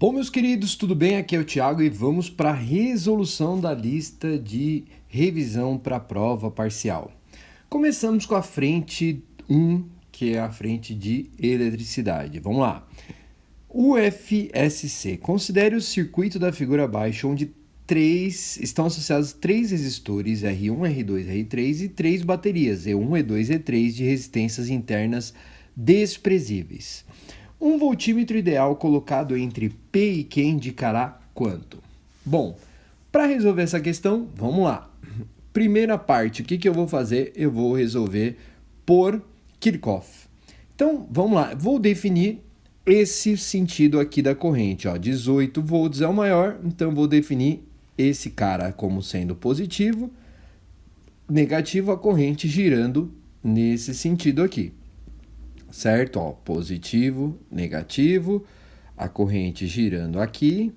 Bom, meus queridos, tudo bem? Aqui é o Thiago e vamos para a resolução da lista de revisão para a prova parcial. Começamos com a frente 1, que é a frente de eletricidade. Vamos lá. UFSC. Considere o circuito da figura abaixo, onde estão associados 3 resistores, R1, R2, R3 e 3 baterias, E1, E2 e E3, de resistências internas desprezíveis. Um voltímetro ideal colocado entre P e Q indicará quanto? Bom, para resolver essa questão, vamos lá. Primeira parte, o que eu vou fazer? Eu vou resolver por Kirchhoff. Então, vamos lá. Vou definir esse sentido aqui da corrente. 18 volts é o maior, então vou definir esse cara como sendo positivo, negativo, a corrente girando nesse sentido aqui. Certo? Positivo, negativo, a corrente girando aqui,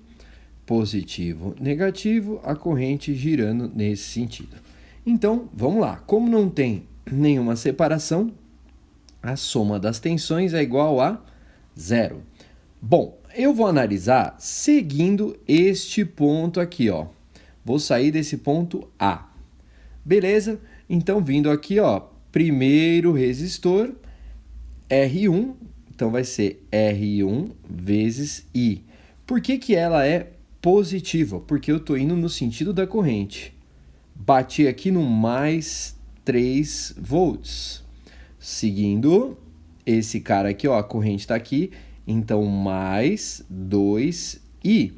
positivo, negativo, a corrente girando nesse sentido. Então, vamos lá. Como não tem nenhuma separação, a soma das tensões é igual a 0. Bom, eu vou analisar seguindo este ponto aqui, Vou sair desse ponto A. Beleza? Então, vindo aqui, primeiro resistor, R1, então vai ser R1 vezes I. Por que ela é positiva? Porque eu estou indo no sentido da corrente. Bati aqui no mais 3 volts. Seguindo esse cara aqui, a corrente está aqui, então mais 2I.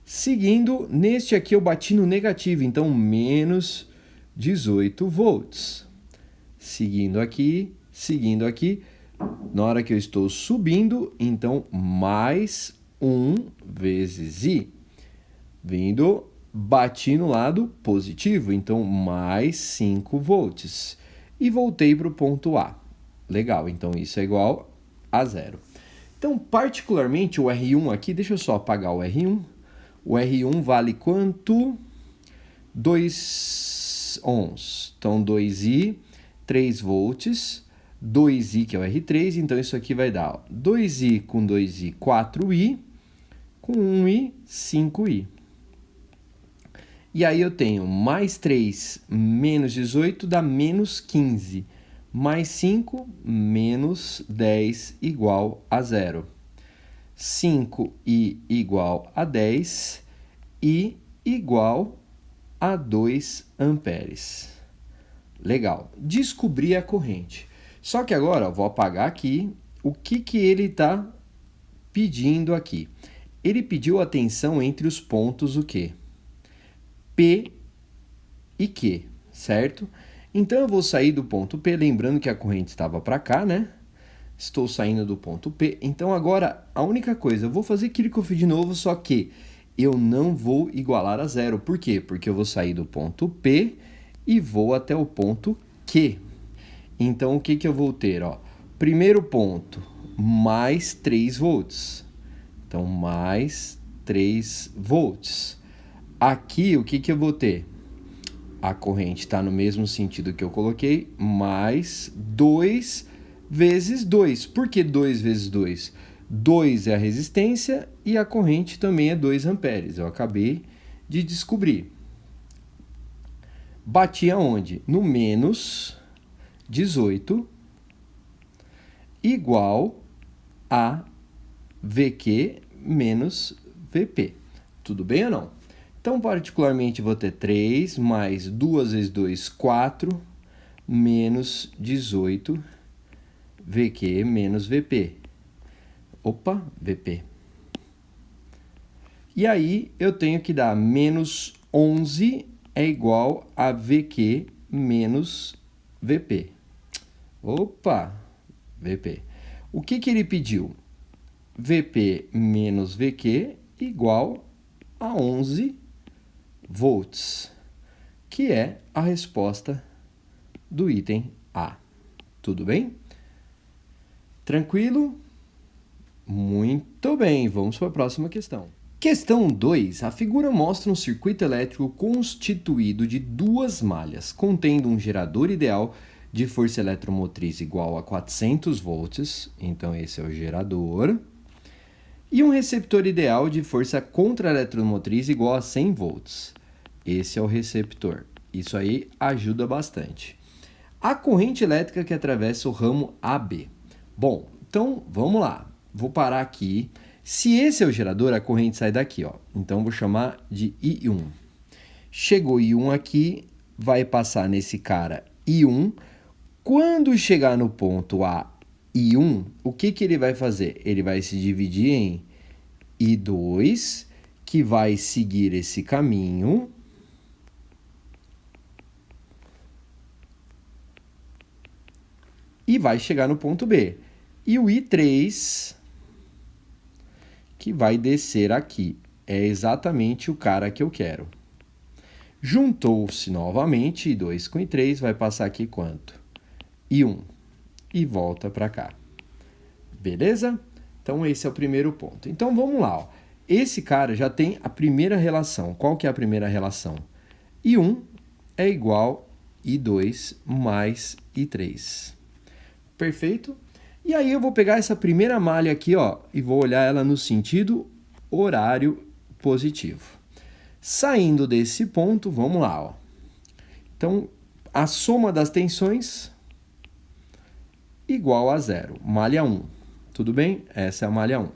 Seguindo, neste aqui eu bati no negativo, então menos 18 volts. Seguindo aqui, na hora que eu estou subindo, então mais 1 vezes I. Vindo, bati no lado positivo, então mais 5 volts. E voltei para o ponto A. Legal, então isso é igual a 0. Então, particularmente o R1 aqui, deixa eu só apagar o R1. O R1 vale quanto? 2 ohms. Então, 2I, 3 volts. 2i, que é o R3, então isso aqui vai dar 2i com 2i, 4i, com 1i, 5i. E aí eu tenho mais 3 menos 18 dá menos 15, mais 5 menos 10 igual a 0. 5i igual a 10 e igual a 2 amperes. Legal, descobri a corrente. Só que agora, vou apagar aqui, o que ele está pedindo aqui? Ele pediu a tensão entre os pontos o quê? P e Q, certo? Então, eu vou sair do ponto P, lembrando que a corrente estava para cá, né? Estou saindo do ponto P. Então, agora, a única coisa, eu vou fazer Kirchhoff de novo, só que eu não vou igualar a 0. Por quê? Porque eu vou sair do ponto P e vou até o ponto Q. Então, o que eu vou ter? Primeiro ponto, mais 3 volts. Então, mais 3 volts. Aqui, o que eu vou ter? A corrente está no mesmo sentido que eu coloquei, mais 2 vezes 2. Por que 2 vezes 2? 2 é a resistência e a corrente também é 2 amperes. Eu acabei de descobrir. Bati aonde? No menos 18 igual a VQ menos VP. Tudo bem ou não? Então, particularmente, vou ter 3 mais 2 vezes 2, 4, menos 18, VQ menos VP. Opa, VP. E aí, eu tenho que dar menos 11 é igual a VQ menos VP. Opa, VP. O que ele pediu? VP menos VQ igual a 11 volts, que é a resposta do item A. Tudo bem? Tranquilo? Muito bem, vamos para a próxima questão. Questão 2. A figura mostra um circuito elétrico constituído de duas malhas, contendo um gerador ideal de força eletromotriz igual a 400 volts, então esse é o gerador, E um receptor ideal de força contra-eletromotriz igual a 100 volts. Esse é o receptor. Isso aí ajuda bastante. A corrente elétrica que atravessa o ramo AB. Bom, então vamos lá. Vou parar aqui. Se esse é o gerador, a corrente sai daqui, ó. Então vou chamar de I1. Chegou I1 aqui, vai passar nesse cara I1. Quando chegar no ponto A, I1, o que ele vai fazer? Ele vai se dividir em I2, que vai seguir esse caminho. E vai chegar no ponto B. E o I3, que vai descer aqui. É exatamente o cara que eu quero. Juntou-se novamente, I2 com I3, vai passar aqui quanto? I1. E volta para cá. Beleza? Então, esse é o primeiro ponto. Então, vamos lá. Ó. Esse cara já tem a primeira relação. Qual que é a primeira relação? I1 é igual a I2 mais I3. Perfeito? E aí eu vou pegar essa primeira malha aqui, ó, e vou olhar ela no sentido horário positivo. Saindo desse ponto, vamos lá, ó. Então, a soma das tensões igual a 0, malha 1. Tudo bem? Essa é a malha 1.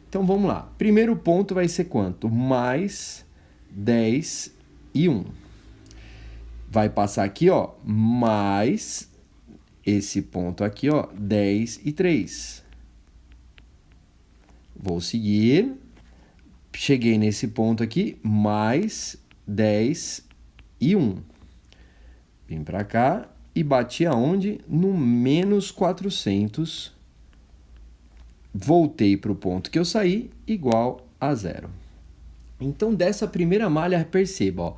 Então, vamos lá. Primeiro ponto vai ser quanto? Mais 10 e 1. Vai passar aqui, ó, mais esse ponto aqui, ó, 10 e 3. Vou seguir. Cheguei nesse ponto aqui, mais 10 e 1. Vim para cá e bati aonde? No menos 400. Voltei para o ponto que eu saí, igual a 0. Então, dessa primeira malha, perceba, ó,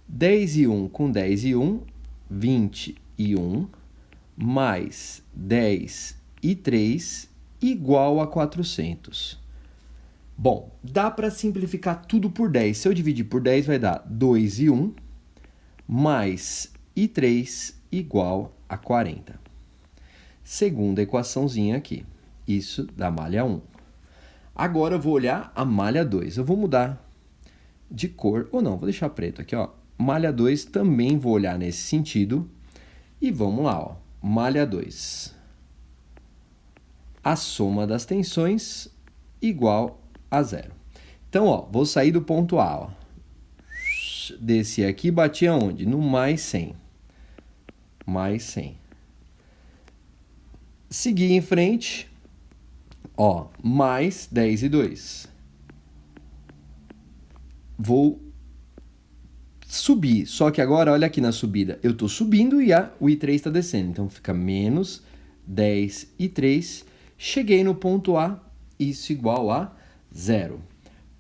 10 e 1 com 10 e 1, 20 e 1, mais 10 e 3, igual a 400. Bom, dá para simplificar tudo por 10. Se eu dividir por 10, vai dar 2 e 1, mais I3, igual a 40. Segunda equaçãozinha aqui. Isso da malha 1. Agora eu vou olhar a malha 2. Eu vou mudar de cor, ou não, vou deixar preto aqui, ó. Malha 2 também vou olhar nesse sentido. E vamos lá, ó. Malha 2. A soma das tensões igual a 0. Então, ó, vou sair do ponto A, ó. Desci aqui e bati aonde? No mais 100. Mais 100. Segui em frente, ó, mais 10 e 2. Vou subir, só que agora, olha aqui na subida, eu estou subindo e o I3 está descendo, então fica menos 10 e 3. Cheguei no ponto A, isso igual a 0.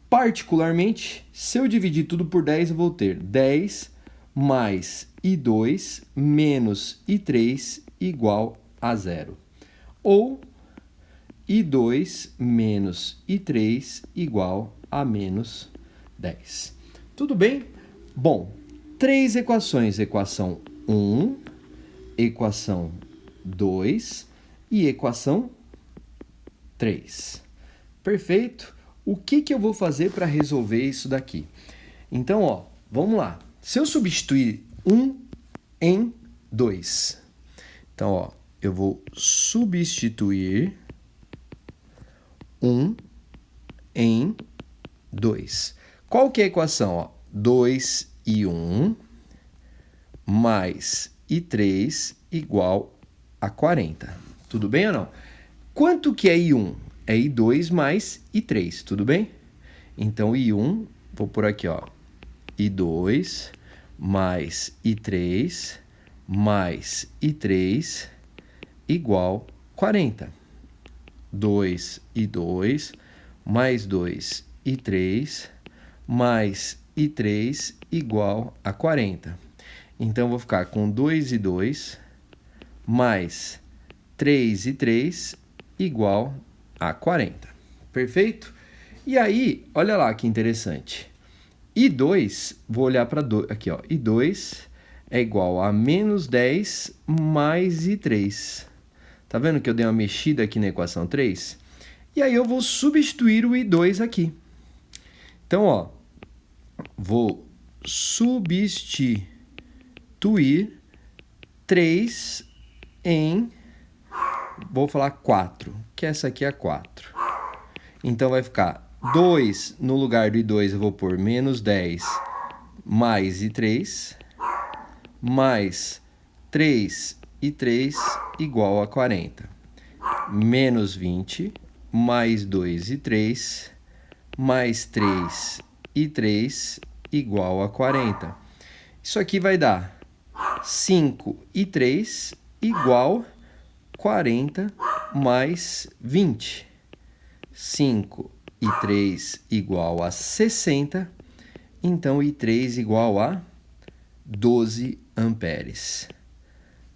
Particularmente, se eu dividir tudo por 10, eu vou ter 10 mais I2 menos I3 igual a 0. Ou I2 menos I3 igual a menos 10. Tudo bem? Bom, 3 equações. Equação 1, equação 2 e equação 3. Perfeito? O que eu vou fazer para resolver isso daqui? Então, ó, vamos lá. Se eu substituir 1 em 2, então, ó, eu vou substituir 1 em 2. Qual que é a equação? Ó? 2 e 1 mais I3 igual a 40. Tudo bem ou não? Quanto que é I1? É I2 mais I3, tudo bem? Então, I1, vou por aqui, ó, I2 mais I3 mais I3 igual 40. 2 e 2 mais 2 e 3 mais I3 igual a 40. Então, vou ficar com 2 e 2 mais 3 e 3 igual a 40. Perfeito? E aí, olha lá que interessante. I2, vou olhar para aqui, ó. I2 é igual a menos 10 mais I3. Tá vendo que eu dei uma mexida aqui na equação 3? E aí eu vou substituir o I2 aqui. Então, ó, vou substituir 3 em, vou falar 4, que essa aqui é 4. Então vai ficar 2, no lugar do I2 eu vou pôr menos 10 mais I3, mais 3 e 3 igual a 40. Menos 20, mais 2 e 3, mais 3 e 3 igual a 40. Isso aqui vai dar 5 e 3 igual 40 mais 20. 5 e 3 igual a 60. Então, I3 igual a 12 amperes.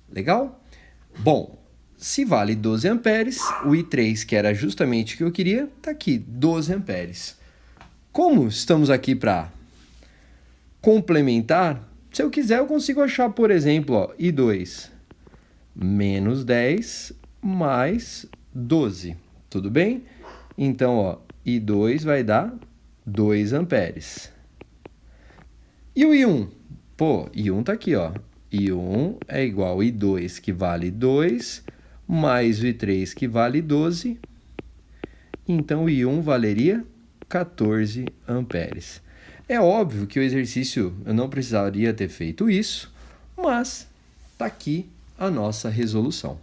Legal? Bom, se vale 12 amperes, o I3, que era justamente o que eu queria, está aqui, 12 amperes. Como estamos aqui para complementar, se eu quiser eu consigo achar, por exemplo, ó, I2 menos 10 mais 12. Tudo bem? Então, ó, I2 vai dar 2 amperes. E o I1? Pô, I1 está aqui, ó. I1 é igual a I2, que vale 2, mais o I3, que vale 12. Então, o I1 valeria 14 amperes. É óbvio que o exercício, eu não precisaria ter feito isso, mas está aqui a nossa resolução.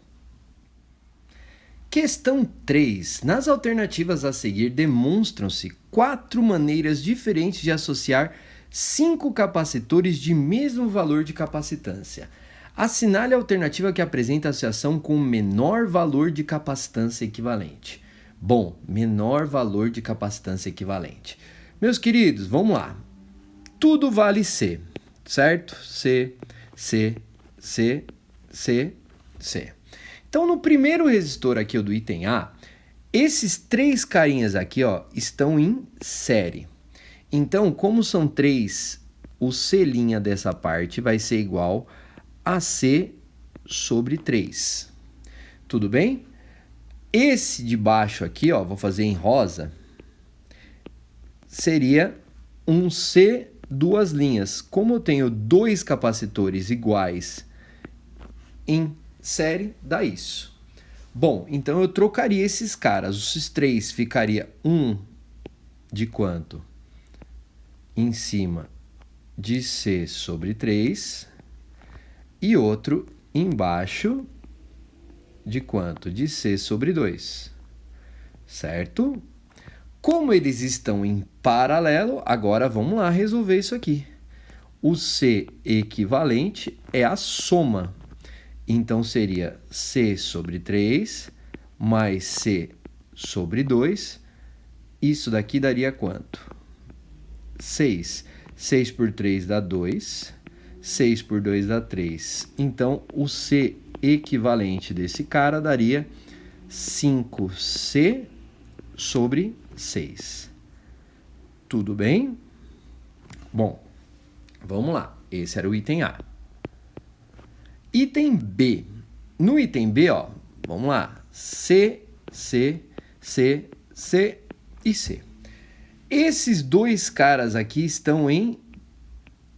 Questão 3. Nas alternativas a seguir, demonstram-se 4 maneiras diferentes de associar 5 capacitores de mesmo valor de capacitância. Assinale a alternativa que apresenta a associação com menor valor de capacitância equivalente. Bom, menor valor de capacitância equivalente. Meus queridos, vamos lá. Tudo vale C, certo? C, C, C, C, C. Então, no primeiro resistor aqui, o do item A, esses 3 carinhas aqui, ó, estão em série. Então, como são 3, o C' dessa parte vai ser igual a C sobre 3. Tudo bem? Esse de baixo aqui, ó, vou fazer em rosa, seria um C, 2 linhas. Como eu tenho 2 capacitores iguais em série, dá isso. Bom, então eu trocaria esses caras. Os 3 ficaria um de quanto? Em cima de C sobre 3 e outro embaixo de quanto? De C sobre 2, certo? Como eles estão em paralelo, agora vamos lá resolver isso aqui. O C equivalente é a soma. Então, seria C sobre 3 mais C sobre 2. Isso daqui daria quanto? 6. 6 por 3 dá 2. 6 por 2 dá 3. Então, o C equivalente desse cara daria 5C sobre 6. Tudo bem? Bom, vamos lá. Esse era o item A. Item B. No item B, ó, vamos lá. C, C, C, C e C. Esses 2 caras aqui estão em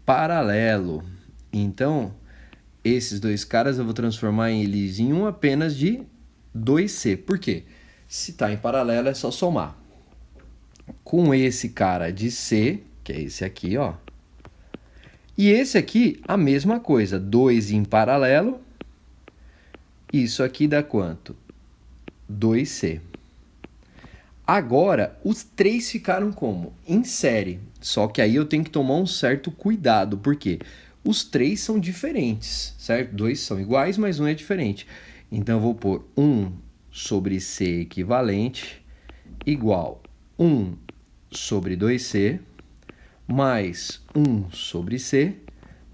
paralelo. Então, esses 2 caras eu vou transformar eles em um apenas de 2C. Por quê? Se está em paralelo é só somar. Com esse cara de C, que é esse aqui, ó. E esse aqui, a mesma coisa. 2 em paralelo. Isso aqui dá quanto? 2C. Agora, os 3 ficaram como? Em série. Só que aí eu tenho que tomar um certo cuidado. Por quê? Os 3 são diferentes, certo? 2 são iguais, mas um é diferente. Então, eu vou pôr 1 sobre C equivalente igual 1 sobre 2C mais 1 sobre C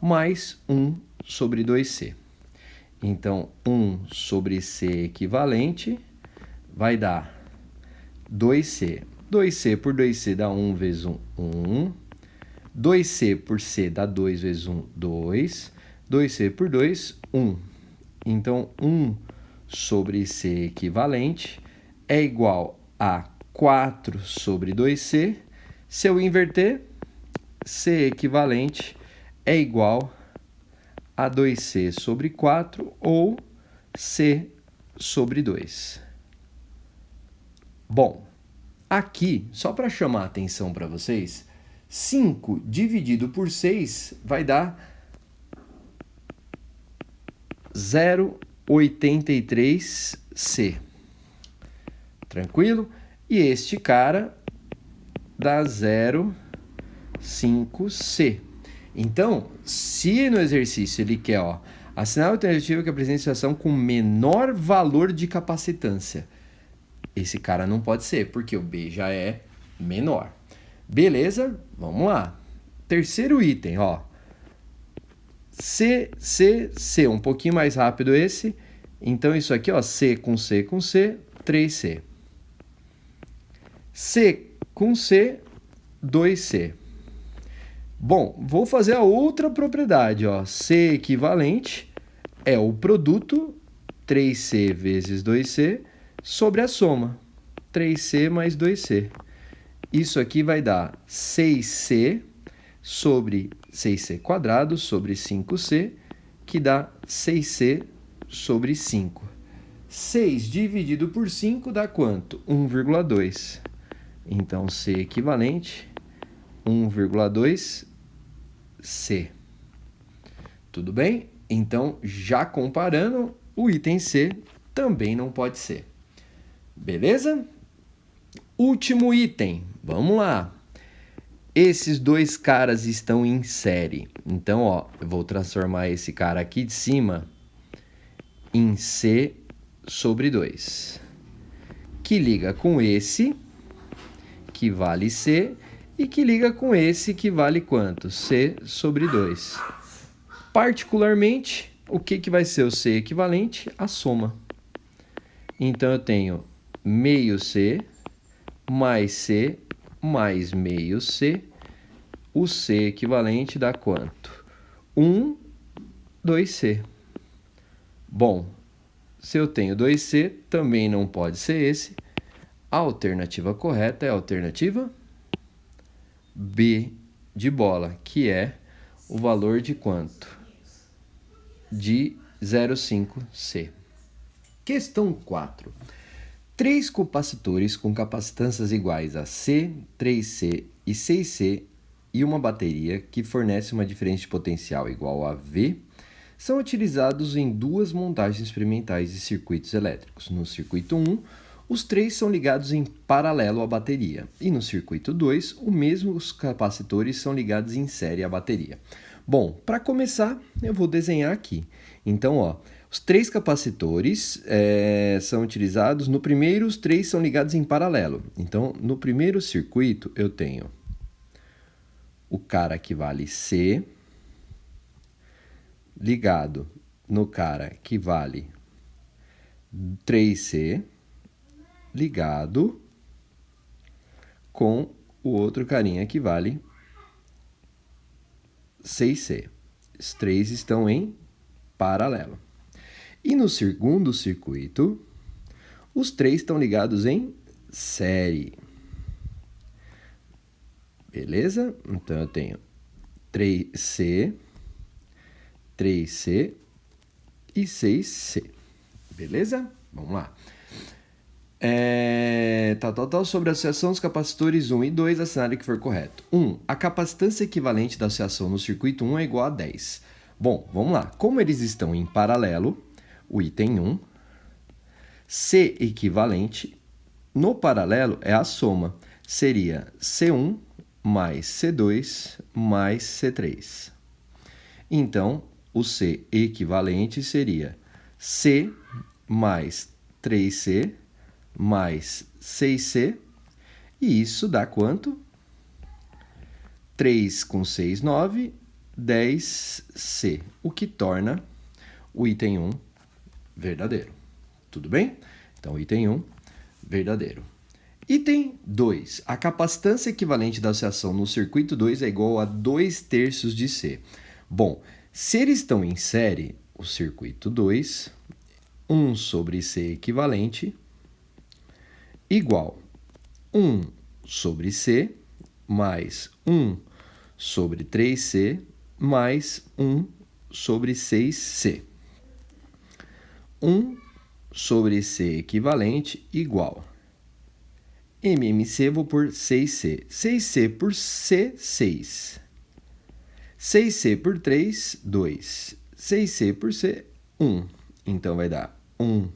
mais 1 sobre 2C. Então, 1 sobre C equivalente vai dar 2C. 2C por 2C dá 1 vezes 1, 1. 2C por C dá 2 vezes 1, 2. 2C por 2, 1. Então, 1 sobre C equivalente é igual a 4 sobre 2C. Se eu inverter, C equivalente é igual a 2C sobre 4 ou C sobre 2. Bom, aqui, só para chamar a atenção para vocês, 5 dividido por 6 vai dar 0,83C. Tranquilo? E este cara dá 0,5C. Então, se no exercício ele quer, assinar a alternativa que apresenta situação com menor valor de capacitância, esse cara não pode ser, porque o B já é menor. Beleza? Vamos lá. Terceiro item, C, um pouquinho mais rápido esse. Então, isso aqui, C com C com C, 3C. C com C, 2C. Bom, vou fazer a outra propriedade, C equivalente é o produto 3C vezes 2C sobre a soma, 3C mais 2C. Isso aqui vai dar 6C sobre 6C quadrado sobre 5C, que dá 6C sobre 5. 6 dividido por 5 dá quanto? 1,2. Então, C equivalente, 1,2C. Tudo bem? Então, já comparando, o item C também não pode ser. Beleza? Último item. Vamos lá. Esses dois caras estão em série. Então, eu vou transformar esse cara aqui de cima em C sobre 2. Que liga com esse, que vale C, e que liga com esse, que vale quanto? C sobre 2. Particularmente, o que vai ser o C equivalente? A soma. Então, eu tenho meio C mais meio C. O C equivalente dá quanto? 2C. Bom, se eu tenho 2C, também não pode ser esse. A alternativa correta é a alternativa B de bola, que é o valor de quanto? De 0,5C. Questão 4. 3 capacitores com capacitâncias iguais a C, 3C e 6C e uma bateria que fornece uma diferença de potencial igual a V são utilizados em duas montagens experimentais de circuitos elétricos. No circuito 1, os 3 são ligados em paralelo à bateria, e no circuito 2, os mesmos capacitores são ligados em série à bateria. Bom, para começar, eu vou desenhar aqui. Então, os 3 capacitores são utilizados. No primeiro, os 3 são ligados em paralelo. Então, no primeiro circuito, eu tenho o cara que vale C ligado no cara que vale 3C ligado com o outro carinha que vale 6C. Os 3 estão em paralelo. E no segundo circuito, os 3 estão ligados em série. Beleza? Então, eu tenho 3C e 6C. Beleza? Vamos lá. Sobre a associação dos capacitores 1 e 2, assinale que for correto. 1. A capacitância equivalente da associação no circuito 1 é igual a 10. Bom, vamos lá. Como eles estão em paralelo, o item 1, C equivalente, no paralelo é a soma. Seria C1 mais C2 mais C3. Então, o C equivalente seria C mais 3C mais 6C. E isso dá quanto? 3 com 6, 9, 10C. O que torna o item 1 verdadeiro. Tudo bem? Então, item 1, verdadeiro. Item 2. A capacitância equivalente da associação no circuito 2 é igual a 2/3 de C. Bom, se eles estão em série, o circuito 2, 1 sobre C equivalente, igual 1 sobre C mais 1 sobre 3C mais 1 sobre 6C. 1 sobre C equivalente igual. MMC vou por 6C. 6C por C, 6. 6C por 3, 2. 6C por C, 1. Então, vai dar 1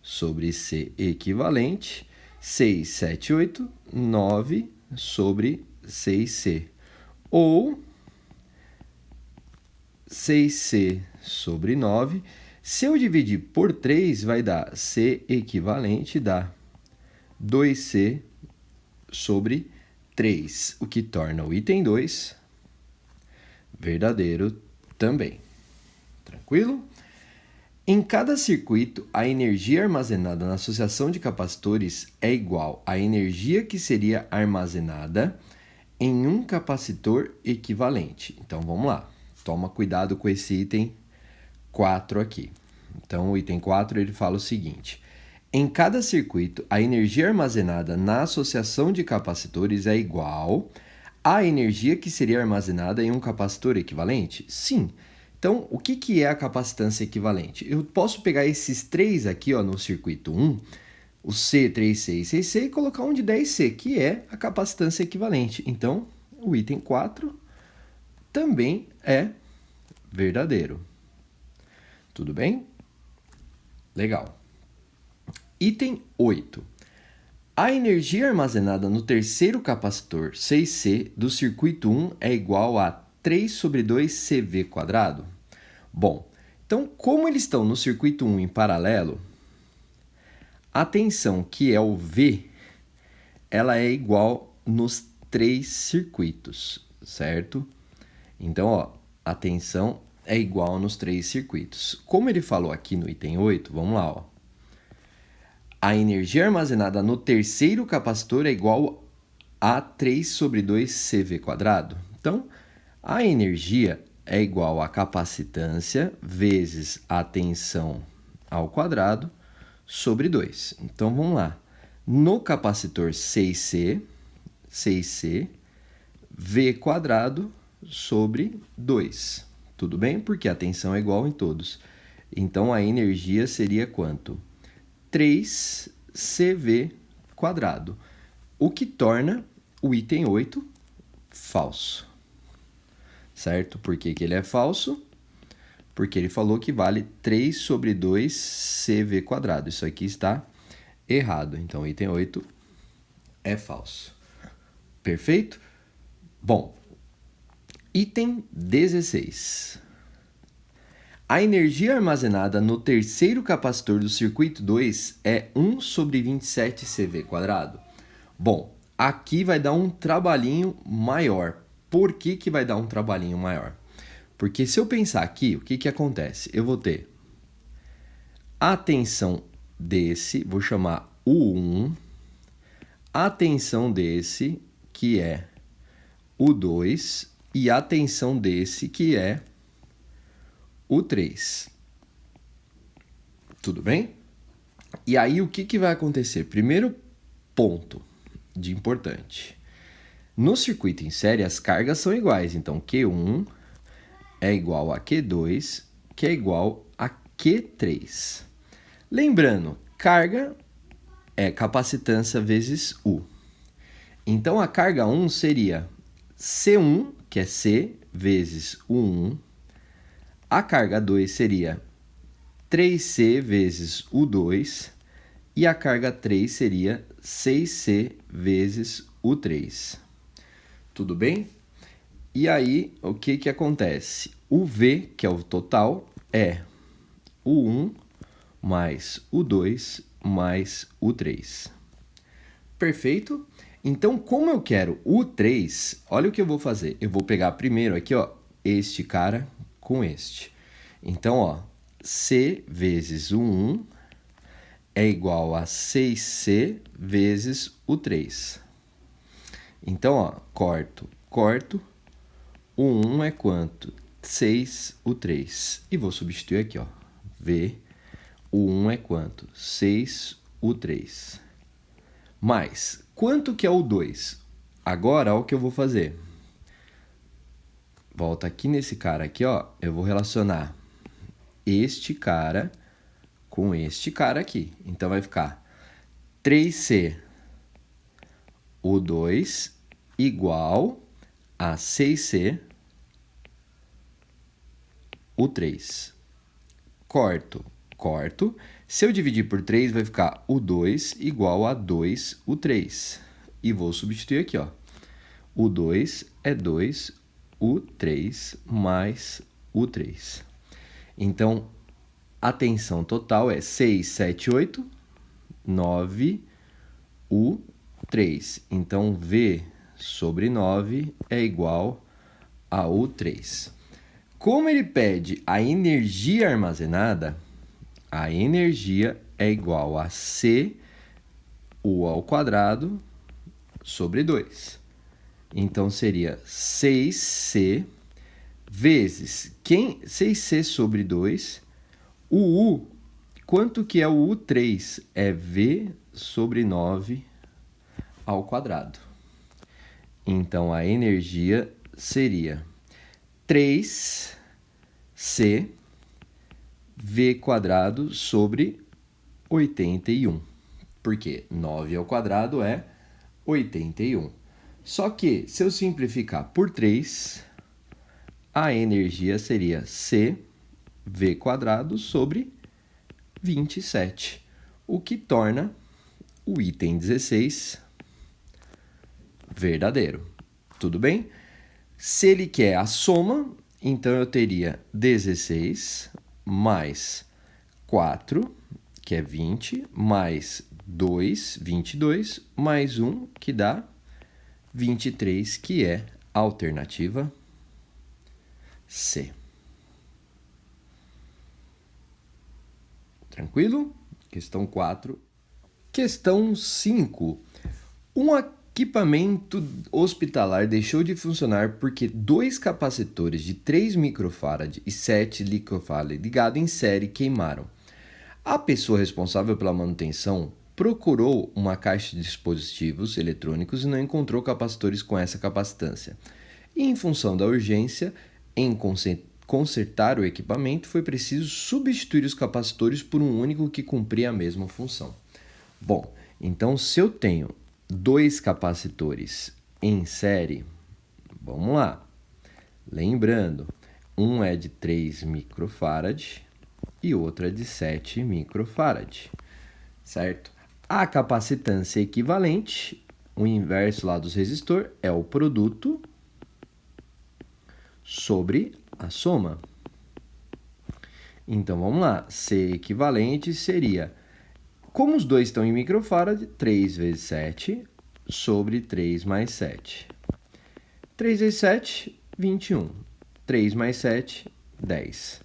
sobre C equivalente. 6, 7, 8, 9 sobre 6C. Ou 6C sobre 9. Se eu dividir por 3, vai dar C equivalente, dá 2C sobre 3, o que torna o item 2 verdadeiro também. Tranquilo? Em cada circuito, a energia armazenada na associação de capacitores é igual à energia que seria armazenada em um capacitor equivalente. Então, vamos lá. Toma cuidado com esse item 4 aqui. Então, o item 4 ele fala o seguinte: em cada circuito, a energia armazenada na associação de capacitores é igual à energia que seria armazenada em um capacitor equivalente? Sim. Então, o que é a capacitância equivalente? Eu posso pegar esses três aqui ó, no circuito 1, o C, 3C e 6C, e colocar um de 10C, que é a capacitância equivalente. Então, o item 4 também é verdadeiro. Tudo bem? Legal. Item 8. A energia armazenada no terceiro capacitor 6C do circuito 1 é igual a 3 sobre 2 CV². Bom, então como eles estão no circuito 1 em paralelo, a tensão que é o V, ela é igual nos três circuitos, certo? Então, ó, a tensão é igual nos três circuitos. Como ele falou aqui no item 8, vamos lá, ó. A energia armazenada no terceiro capacitor é igual a 3 sobre 2 CV². Então, a energia é igual a capacitância vezes a tensão ao quadrado sobre 2. Então, vamos lá. No capacitor 6C, V² sobre 2. Tudo bem? Porque a tensão é igual em todos. Então, a energia seria quanto? 3CV², o que torna o item 8 falso. Certo? Por que ele é falso? Porque ele falou que vale 3 sobre 2 CV². Isso aqui está errado. Então, o item 8 é falso. Perfeito? Bom, item 16. A energia armazenada no terceiro capacitor do circuito 2 é 1 sobre 27 CV². Bom, aqui vai dar um trabalhinho maior. Por que vai dar um trabalhinho maior? Porque se eu pensar aqui, o que acontece? Eu vou ter a tensão desse, vou chamar U1, a tensão desse, que é U2, e a tensão desse, que é o 3. Tudo bem? E aí, o que vai acontecer? Primeiro ponto de importante. No circuito em série, as cargas são iguais. Então, Q1 é igual a Q2, que é igual a Q3. Lembrando, carga é capacitância vezes U. Então, a carga 1 seria C1, que é C, vezes U1. A carga 2 seria 3C vezes U2. E a carga 3 seria 6C vezes U3. Tudo bem? E aí, o que acontece? O V, que é o total, é U1 mais U2 mais U3. Perfeito? Então, como eu quero U3, olha o que eu vou fazer. Eu vou pegar primeiro aqui, ó, este cara com este. Então, ó, C vezes U1 é igual a 6C vezes U3. Então, ó, corto. O 1 é quanto? 6, o 3. E vou substituir aqui, ó. V, o 1 é quanto? 6, o 3. Mais, Quanto que é o 2? Agora, olha o que eu vou fazer. Volta aqui nesse cara aqui, ó. Eu vou relacionar este cara com este cara aqui. Então, vai ficar 3C, o 2, igual a 6C, o 3. Corto. Se eu dividir por 3, vai ficar o 2 igual a 2, o 3. E vou substituir aqui, ó. O 2 é 2, o 3 mais o 3. Então, a tensão total é 6, 7, 8, 9, o 3. Então, V sobre 9 é igual a U3. Como ele pede a energia armazenada, a energia é igual a C, U ao quadrado, sobre 2. Então, seria 6C vezes 6C sobre 2. O U, quanto que é o U3? É V sobre 9 ao quadrado. Então, a energia seria 3C V quadrado sobre 81. Porque 9 ao quadrado é 81. Só que, se eu simplificar por 3, a energia seria C V quadrado sobre 27. O que torna o item 16 verdadeiro. Tudo bem? Se ele quer a soma, então eu teria 16 mais 4, que é 20, mais 2, 22, mais 1, que dá 23, que é a alternativa C. Tranquilo? Questão 4. Questão 5. Um equipamento hospitalar deixou de funcionar porque 2 capacitores de 3 microfarad e 7 picofarad ligados em série queimaram. A pessoa responsável pela manutenção procurou uma caixa de dispositivos eletrônicos e não encontrou capacitores com essa capacitância. E, em função da urgência em consertar o equipamento, foi preciso substituir os capacitores por um único que cumpria a mesma função. Bom, então se eu tenho 2 capacitores em série, vamos lá. Lembrando, um é de 3 microfarad e outro é de 7 microfarad, certo? A capacitância equivalente, o inverso lá dos resistor, é o produto sobre a soma. Então, vamos lá. C equivalente seria, como os dois estão em microfarad, 3 vezes 7 sobre 3 mais 7. 3 vezes 7, 21. 3 mais 7, 10.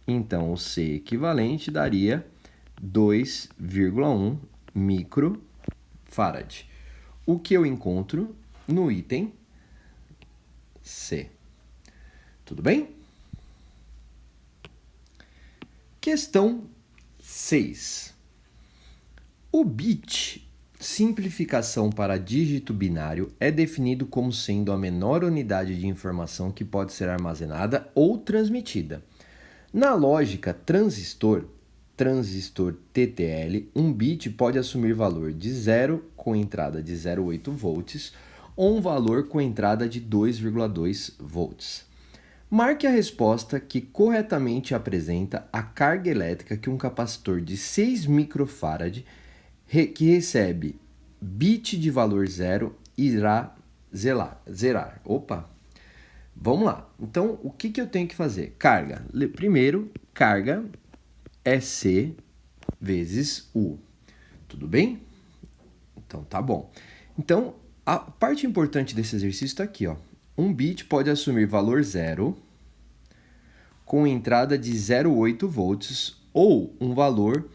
Então, o C equivalente daria 2,1 microfarad. O que eu encontro no item C. Tudo bem? Questão 6. O bit, simplificação para dígito binário, é definido como sendo a menor unidade de informação que pode ser armazenada ou transmitida. Na lógica transistor TTL, um bit pode assumir valor de 0 com entrada de 0,8 volts ou um valor com entrada de 2,2 volts. Marque a resposta que corretamente apresenta a carga elétrica que um capacitor de 6 microfarad que recebe bit de valor 0 irá zerar. Opa! Vamos lá. Então, o que eu tenho que fazer? Carga. Primeiro, carga é C vezes U. Tudo bem? Então, tá bom. Então, a parte importante desse exercício está aqui, ó. Um bit pode assumir valor 0 com entrada de 0,8 volts ou um valor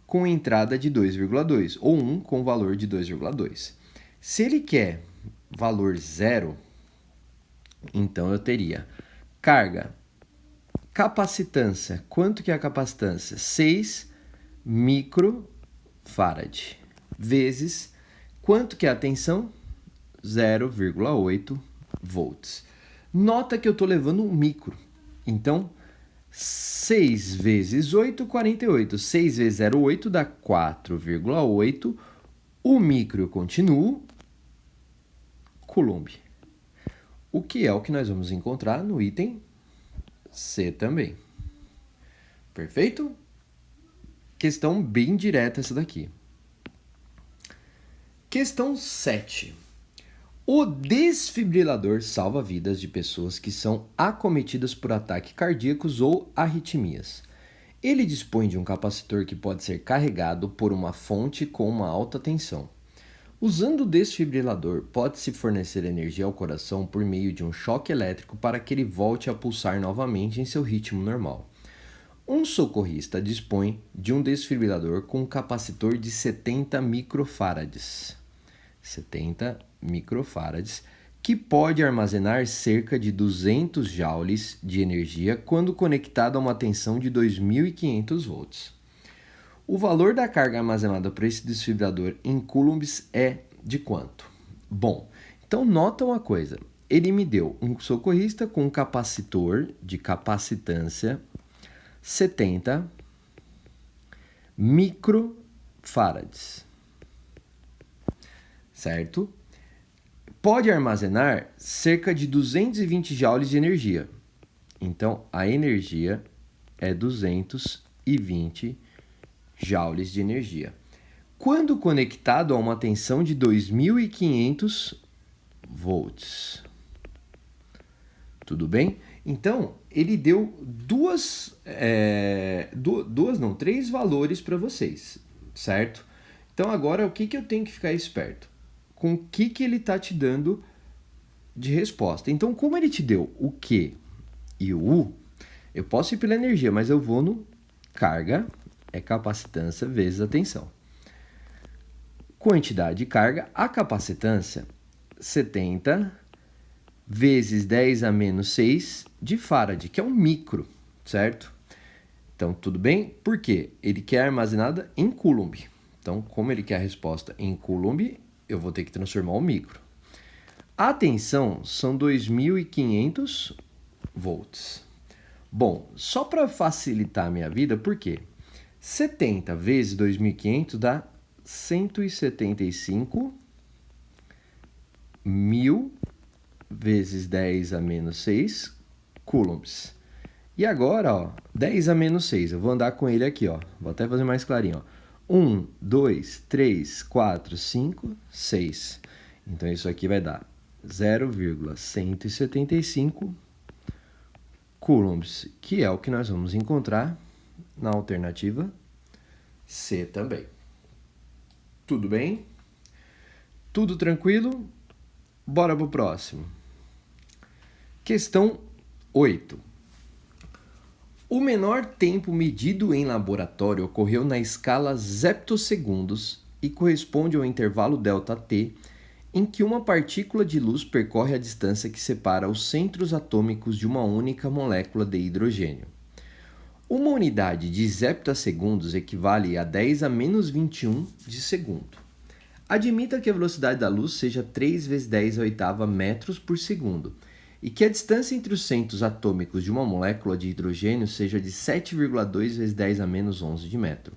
com entrada de 2,2 ou 1 com valor de 2,2. Se ele quer valor 0, então eu teria carga, capacitância. Quanto que é a capacitância? 6 microfarad vezes Quanto que é a tensão? 0,8 volts. Nota que eu estou levando um micro. Então, 6 vezes 8, 48. 6 vezes 0,8 dá 4,8. O micro eu continuo, Coulomb. O que é o que nós vamos encontrar no item C também. Perfeito? Questão bem direta essa daqui. Questão 7. O desfibrilador salva vidas de pessoas que são acometidas por ataques cardíacos ou arritmias. Ele dispõe de um capacitor que pode ser carregado por uma fonte com uma alta tensão. Usando o desfibrilador, pode-se fornecer energia ao coração por meio de um choque elétrico para que ele volte a pulsar novamente em seu ritmo normal. Um socorrista dispõe de um desfibrilador com um capacitor de 70 microfarads. 70 microfarads, que pode armazenar cerca de 200 joules de energia quando conectado a uma tensão de 2.500 volts. O valor da carga armazenada por esse desfibrilador em coulombs é de quanto? Bom, então nota uma coisa, ele me deu um socorrista com um capacitor de capacitância 70 microfarads, certo? Pode armazenar cerca de 220 joules de energia. Então, a energia é 220 joules de energia. Quando conectado a uma tensão de 2.500 volts. Tudo bem? Então, ele deu três valores para vocês, certo? Então, agora, o que eu tenho que ficar esperto? Com o que ele está te dando de resposta. Então, como ele te deu o Q e o U, eu posso ir pela energia, mas eu vou no carga, é capacitância vezes a tensão. Quantidade de carga, a capacitância, 70 vezes 10 a menos 6 de farad, que é um micro, certo? Então, tudo bem? Por quê? Ele quer armazenada em coulomb. Então, como ele quer a resposta em coulomb, eu vou ter que transformar o micro. A tensão são 2.500 volts. Bom, só para facilitar a minha vida, por quê? 70 vezes 2.500 dá 175 mil vezes 10 a menos 6 coulombs. E agora, ó, 10 a menos 6, eu vou andar com ele aqui, ó. Vou até fazer mais clarinho, ó. 1, 2, 3, 4, 5, 6. Então, isso aqui vai dar 0,175 coulombs, que é o que nós vamos encontrar na alternativa C também. Tudo bem? Tudo tranquilo? Bora pro próximo. Questão 8. O menor tempo medido em laboratório ocorreu na escala zeptossegundos e corresponde ao intervalo ΔT, em que uma partícula de luz percorre a distância que separa os centros atômicos de uma única molécula de hidrogênio. Uma unidade de zeptasegundos equivale a 10 a menos 21 de segundo. Admita que a velocidade da luz seja 3 vezes 10 a oitava metros por segundo e que a distância entre os centros atômicos de uma molécula de hidrogênio seja de 7,2 vezes 10 a menos 11 de metro.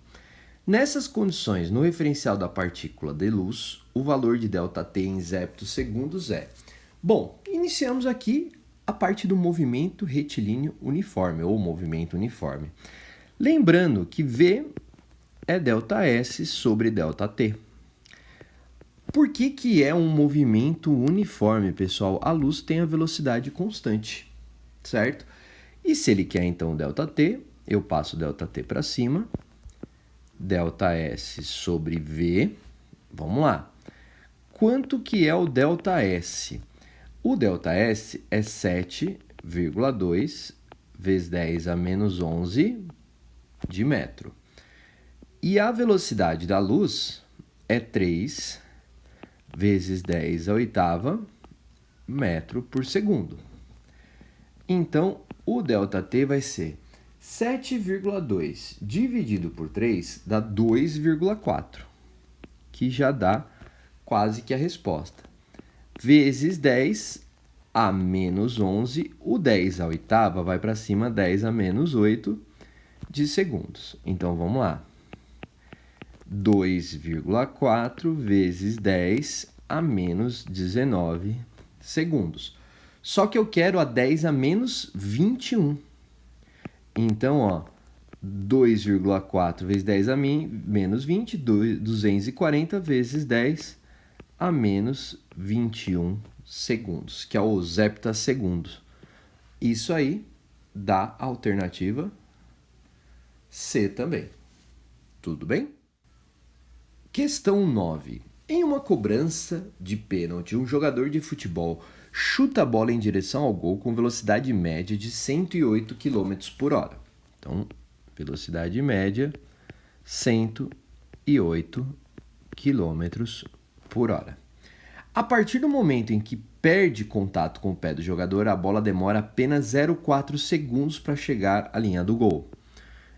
Nessas condições, no referencial da partícula de luz, o valor de ΔT em zeptosegundos é... Bom, iniciamos aqui a parte do movimento retilíneo uniforme, ou movimento uniforme. Lembrando que V é ΔS sobre ΔT. Por que é um movimento uniforme, pessoal? A luz tem a velocidade constante, certo? E se ele quer, então, ΔT, eu passo ΔT para cima, ΔS sobre V. Vamos lá. Quanto que é o ΔS? O ΔS é 7,2 vezes 10 a menos 11 de metro. E a velocidade da luz é 3 vezes 10 a oitava metro por segundo. Então, o ΔT vai ser 7,2 dividido por 3 dá 2,4, que já dá quase que a resposta. Vezes 10 a menos 11, o 10 à oitava vai para cima, 10 a menos 8 de segundos. Então, vamos lá. 2,4 vezes 10 a menos 19 segundos. Só que eu quero a 10 a menos 21. Então, ó, 2,4 vezes 10 a menos 20, 240 vezes 10 a menos 21 segundos, que é o zeptasegundo. Isso aí dá a alternativa C também. Tudo bem? Questão 9. Em uma cobrança de pênalti, um jogador de futebol chuta a bola em direção ao gol com velocidade média de 108 km por hora. Então, velocidade média, 108 km por hora. A partir do momento em que perde contato com o pé do jogador, a bola demora apenas 0,4 segundos para chegar à linha do gol.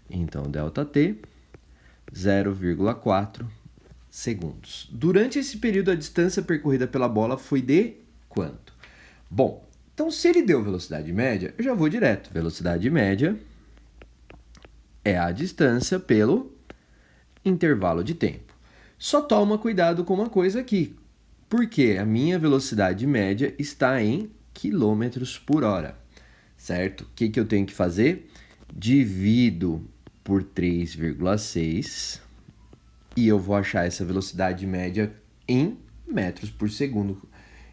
Então, ΔT, 0,4 segundos. Durante esse período, a distância percorrida pela bola foi de quanto? Bom, então se ele deu velocidade média, eu já vou direto. Velocidade média é a distância pelo intervalo de tempo. Só toma cuidado com uma coisa aqui, porque a minha velocidade média está em quilômetros por hora, certo? O que eu tenho que fazer? Divido por 3,6 e eu vou achar essa velocidade média em metros por segundo.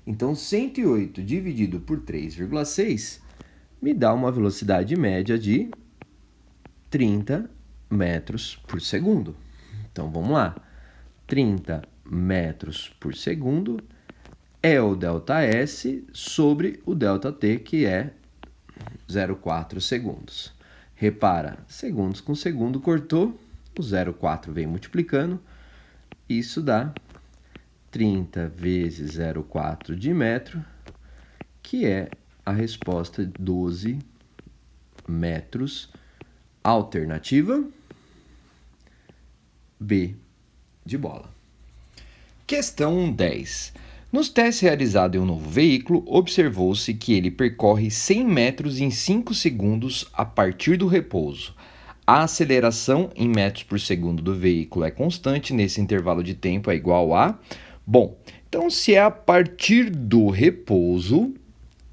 Então, 108 dividido por 3,6 me dá uma velocidade média de 30 metros por segundo. Então, vamos lá. 30 metros por segundo é o ΔS sobre o ΔT, que é 0,4 segundos. Repara, segundos com segundo cortou, o 0,4 vem multiplicando, isso dá 30 vezes 0,4 de metro, que é a resposta 12 metros. Alternativa B de bola. Questão 10. Nos testes realizados em um novo veículo, observou-se que ele percorre 100 metros em 5 segundos a partir do repouso. A aceleração em metros por segundo do veículo é constante, nesse intervalo de tempo é igual a... Bom, então se é a partir do repouso,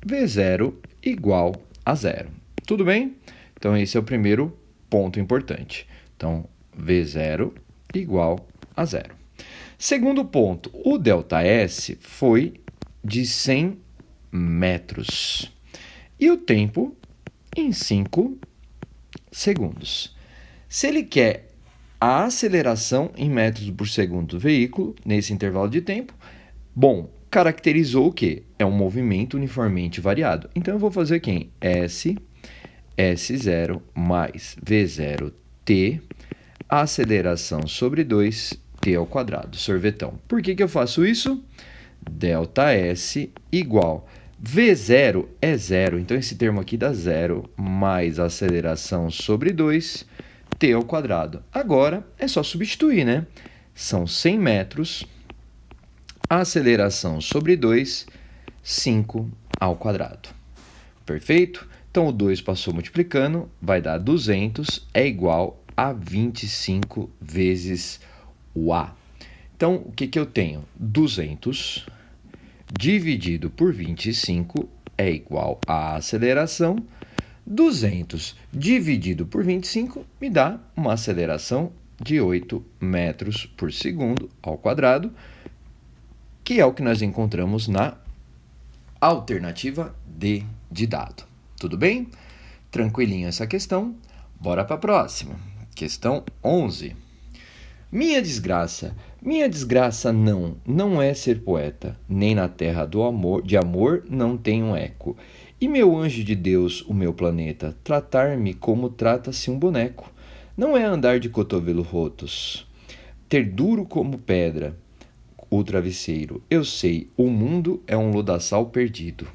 V0 igual a 0. Tudo bem? Então esse é o primeiro ponto importante. Então, V0 igual a 0. Segundo ponto, o ΔS foi de 100 metros. E o tempo em 5 segundos. Se ele quer a aceleração em metros por segundo do veículo, nesse intervalo de tempo, bom, caracterizou o quê? É um movimento uniformemente variado. Então, eu vou fazer aqui em S0 mais V0t, aceleração sobre 2t ao quadrado, sorvetão. Por que eu faço isso? ΔS igual V0 é 0, então esse termo aqui dá 0, mais aceleração sobre 2, t ao quadrado. Agora é só substituir, né? São 100 metros, aceleração sobre 2, 5 ao quadrado. Perfeito? Então o 2 passou multiplicando, vai dar 200, é igual a 25 vezes o A. Então o que eu tenho? 200 dividido por 25 é igual à aceleração. 200 dividido por 25 me dá uma aceleração de 8 metros por segundo ao quadrado, que é o que nós encontramos na alternativa D de dado. Tudo bem? Tranquilinho essa questão. Bora para a próxima. Questão 11. Minha desgraça não é ser poeta, nem na terra de amor não tem um eco. E meu anjo de Deus, o meu planeta, tratar-me como trata-se um boneco. Não é andar de cotovelo rotos, ter duro como pedra o travesseiro. Eu sei, o mundo é um lodaçal perdido,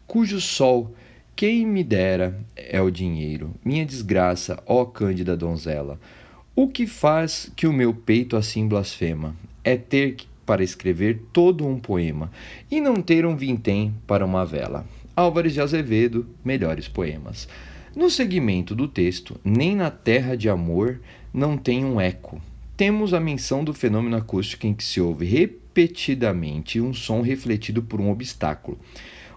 cujo sol, quem me dera, é o dinheiro. Minha desgraça, ó cândida donzela. O que faz que o meu peito assim blasfema? É ter para escrever todo um poema e não ter um vintém para uma vela. Álvares de Azevedo, Melhores Poemas. No segmento do texto, nem na terra de amor não tem um eco. Temos a menção do fenômeno acústico em que se ouve repetidamente um som refletido por um obstáculo.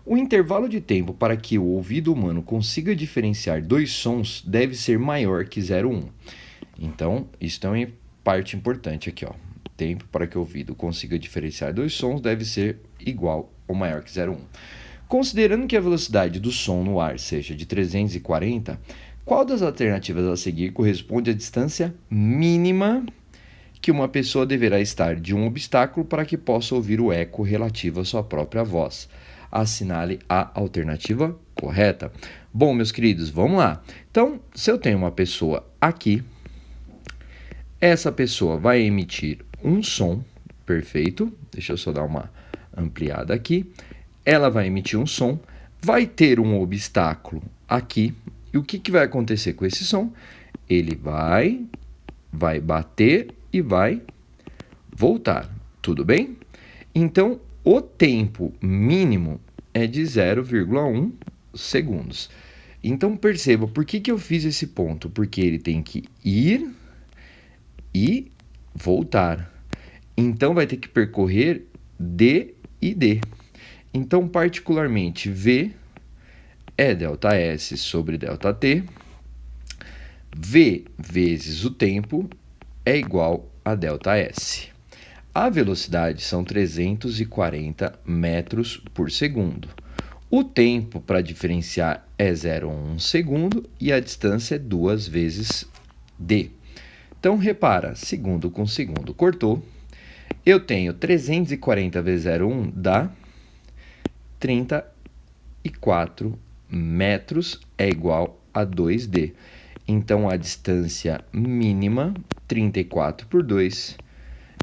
O intervalo de tempo para que o ouvido humano consiga diferenciar dois sons deve ser maior que 0,1. Então, isso é uma parte importante aqui, ó. Tempo para que o ouvido consiga diferenciar dois sons deve ser igual ou maior que 0,1. Considerando que a velocidade do som no ar seja de 340, qual das alternativas a seguir corresponde à distância mínima que uma pessoa deverá estar de um obstáculo para que possa ouvir o eco relativo à sua própria voz? Assinale a alternativa correta. Bom, meus queridos, vamos lá. Então, se eu tenho uma pessoa aqui, essa pessoa vai emitir um som, perfeito. Deixa eu só dar uma ampliada aqui. Ela vai emitir um som, vai ter um obstáculo aqui. E o que vai acontecer com esse som? Ele vai bater e vai voltar. Tudo bem? Então, o tempo mínimo é de 0,1 segundos. Então, perceba, por que eu fiz esse ponto? Porque ele tem que ir e voltar. Então, vai ter que percorrer D e D. Então, particularmente, V é ΔS sobre ΔT. V vezes o tempo é igual a ΔS. A velocidade são 340 metros por segundo. O tempo para diferenciar é 0,1 segundo e a distância é 2 vezes D. Então, repara, segundo com segundo cortou. Eu tenho 340 vezes 0,1 dá 34 metros é igual a 2D. Então, a distância mínima, 34 por 2,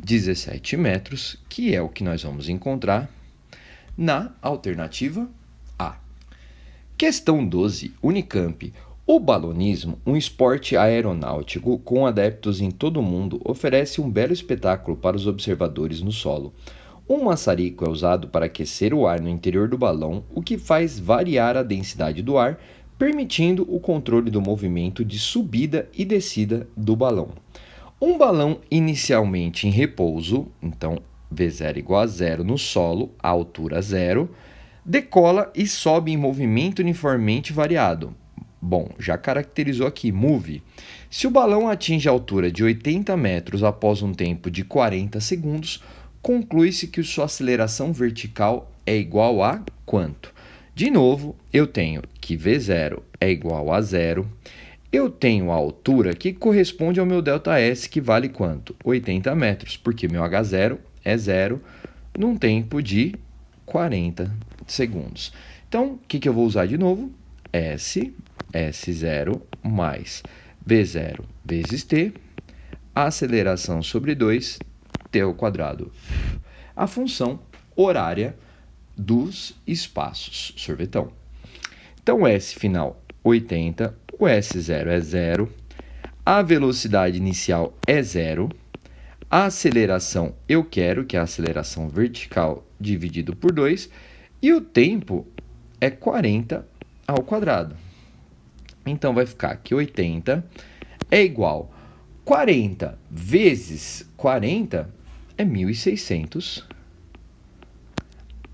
17 metros, que é o que nós vamos encontrar na alternativa A. Questão 12, Unicamp. O balonismo, um esporte aeronáutico com adeptos em todo o mundo, oferece um belo espetáculo para os observadores no solo. Um maçarico é usado para aquecer o ar no interior do balão, o que faz variar a densidade do ar, permitindo o controle do movimento de subida e descida do balão. Um balão inicialmente em repouso, então V0 igual a 0 no solo, a altura 0, decola e sobe em movimento uniformemente variado. Bom, já caracterizou aqui, move. Se o balão atinge a altura de 80 metros após um tempo de 40 segundos, conclui-se que sua aceleração vertical é igual a quanto? De novo, eu tenho que V0 é igual a 0. Eu tenho a altura que corresponde ao meu ΔS, que vale quanto? 80 metros, porque meu H0 é 0 num tempo de 40 segundos. Então, o que eu vou usar de novo? S0 mais V0 vezes T, aceleração sobre 2, T ao quadrado. A função horária dos espaços, sorvetão. Então, S final 80, o S0 é 0, a velocidade inicial é 0, a aceleração eu quero, que é a aceleração vertical dividido por 2, e o tempo é 40 ao quadrado. Então, vai ficar que 80 é igual a 40 vezes 40 é 1.600.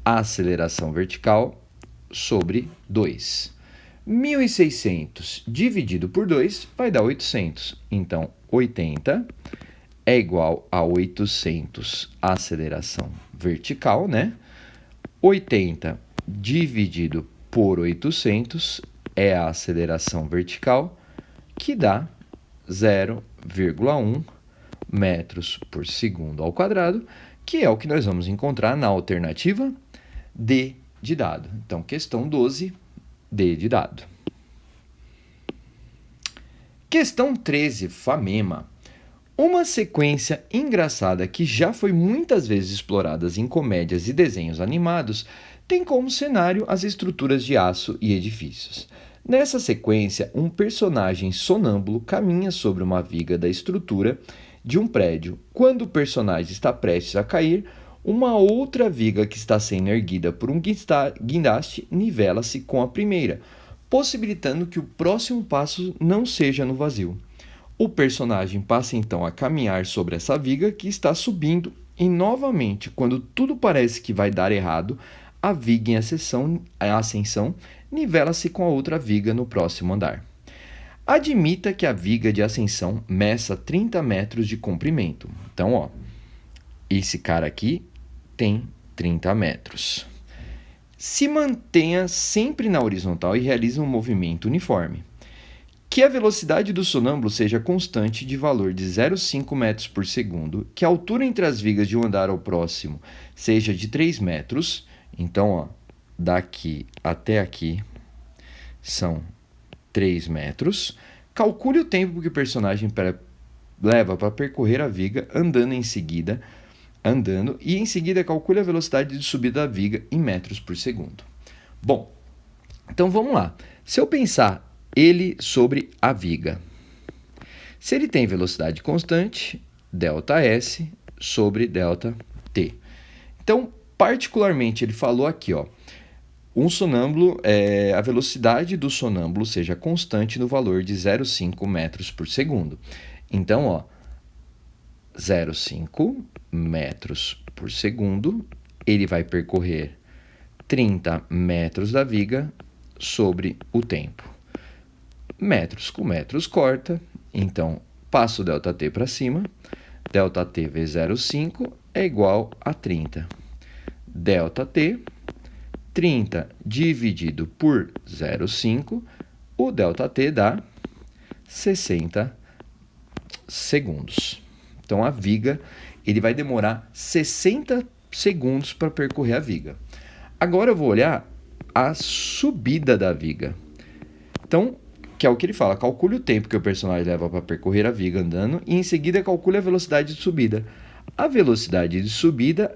A aceleração vertical sobre 2. 1.600 dividido por 2 vai dar 800. Então, 80 é igual a 800 a aceleração vertical, né? 80 dividido por 800 é a aceleração vertical, que dá 0,1 metros por segundo ao quadrado, que é o que nós vamos encontrar na alternativa D de dado. Então, questão 12, D de dado. Questão 13, Famema. Uma sequência engraçada que já foi muitas vezes explorada em comédias e desenhos animados tem como cenário as estruturas de aço e edifícios. Nessa sequência, um personagem sonâmbulo caminha sobre uma viga da estrutura de um prédio. Quando o personagem está prestes a cair, uma outra viga que está sendo erguida por um guindaste nivela-se com a primeira, possibilitando que o próximo passo não seja no vazio. O personagem passa então a caminhar sobre essa viga que está subindo e novamente, quando tudo parece que vai dar errado, a viga em ascensão nivela-se com a outra viga no próximo andar. Admita que a viga de ascensão meça 30 metros de comprimento. Então, ó, esse cara aqui tem 30 metros. Se mantenha sempre na horizontal e realize um movimento uniforme. Que a velocidade do sonâmbulo seja constante de valor de 0,5 metros por segundo, que a altura entre as vigas de um andar ao próximo seja de 3 metros. Então, ó, daqui até aqui são 3 metros. Calcule o tempo que o personagem leva para percorrer a viga andando e em seguida calcule a velocidade de subida da viga em metros por segundo. Bom, então vamos lá. Se eu pensar ele sobre a viga, se ele tem velocidade constante, ΔS sobre ΔT. Então, particularmente, ele falou aqui, ó, um sonâmbulo, a velocidade do sonâmbulo seja constante no valor de 0,5 metros por segundo. Então, ó, 0,5 metros por segundo, ele vai percorrer 30 metros da viga sobre o tempo. Metros com metros corta, então passo o ΔT para cima, ΔT vezes 0,5 é igual a 30. ΔT, 30 dividido por 0,5, o ΔT dá 60 segundos. Então, a viga, ele vai demorar 60 segundos para percorrer a viga. Agora eu vou olhar a subida da viga. Então, que é o que ele fala, calcule o tempo que o personagem leva para percorrer a viga andando e em seguida calcule a velocidade de subida. A velocidade de subida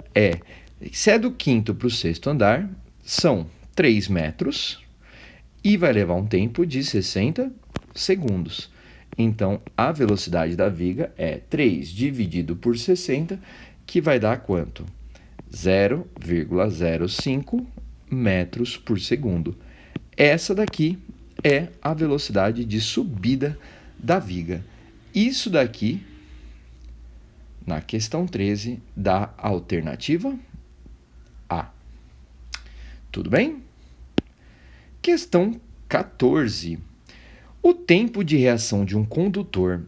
se é do quinto para o sexto andar, são 3 metros e vai levar um tempo de 60 segundos. Então, a velocidade da viga é 3 dividido por 60, que vai dar quanto? 0,05 metros por segundo. Essa daqui é a velocidade de subida da viga. Isso daqui, na questão 13, dá a alternativa A. Tudo bem? Questão 14. O tempo de reação de um condutor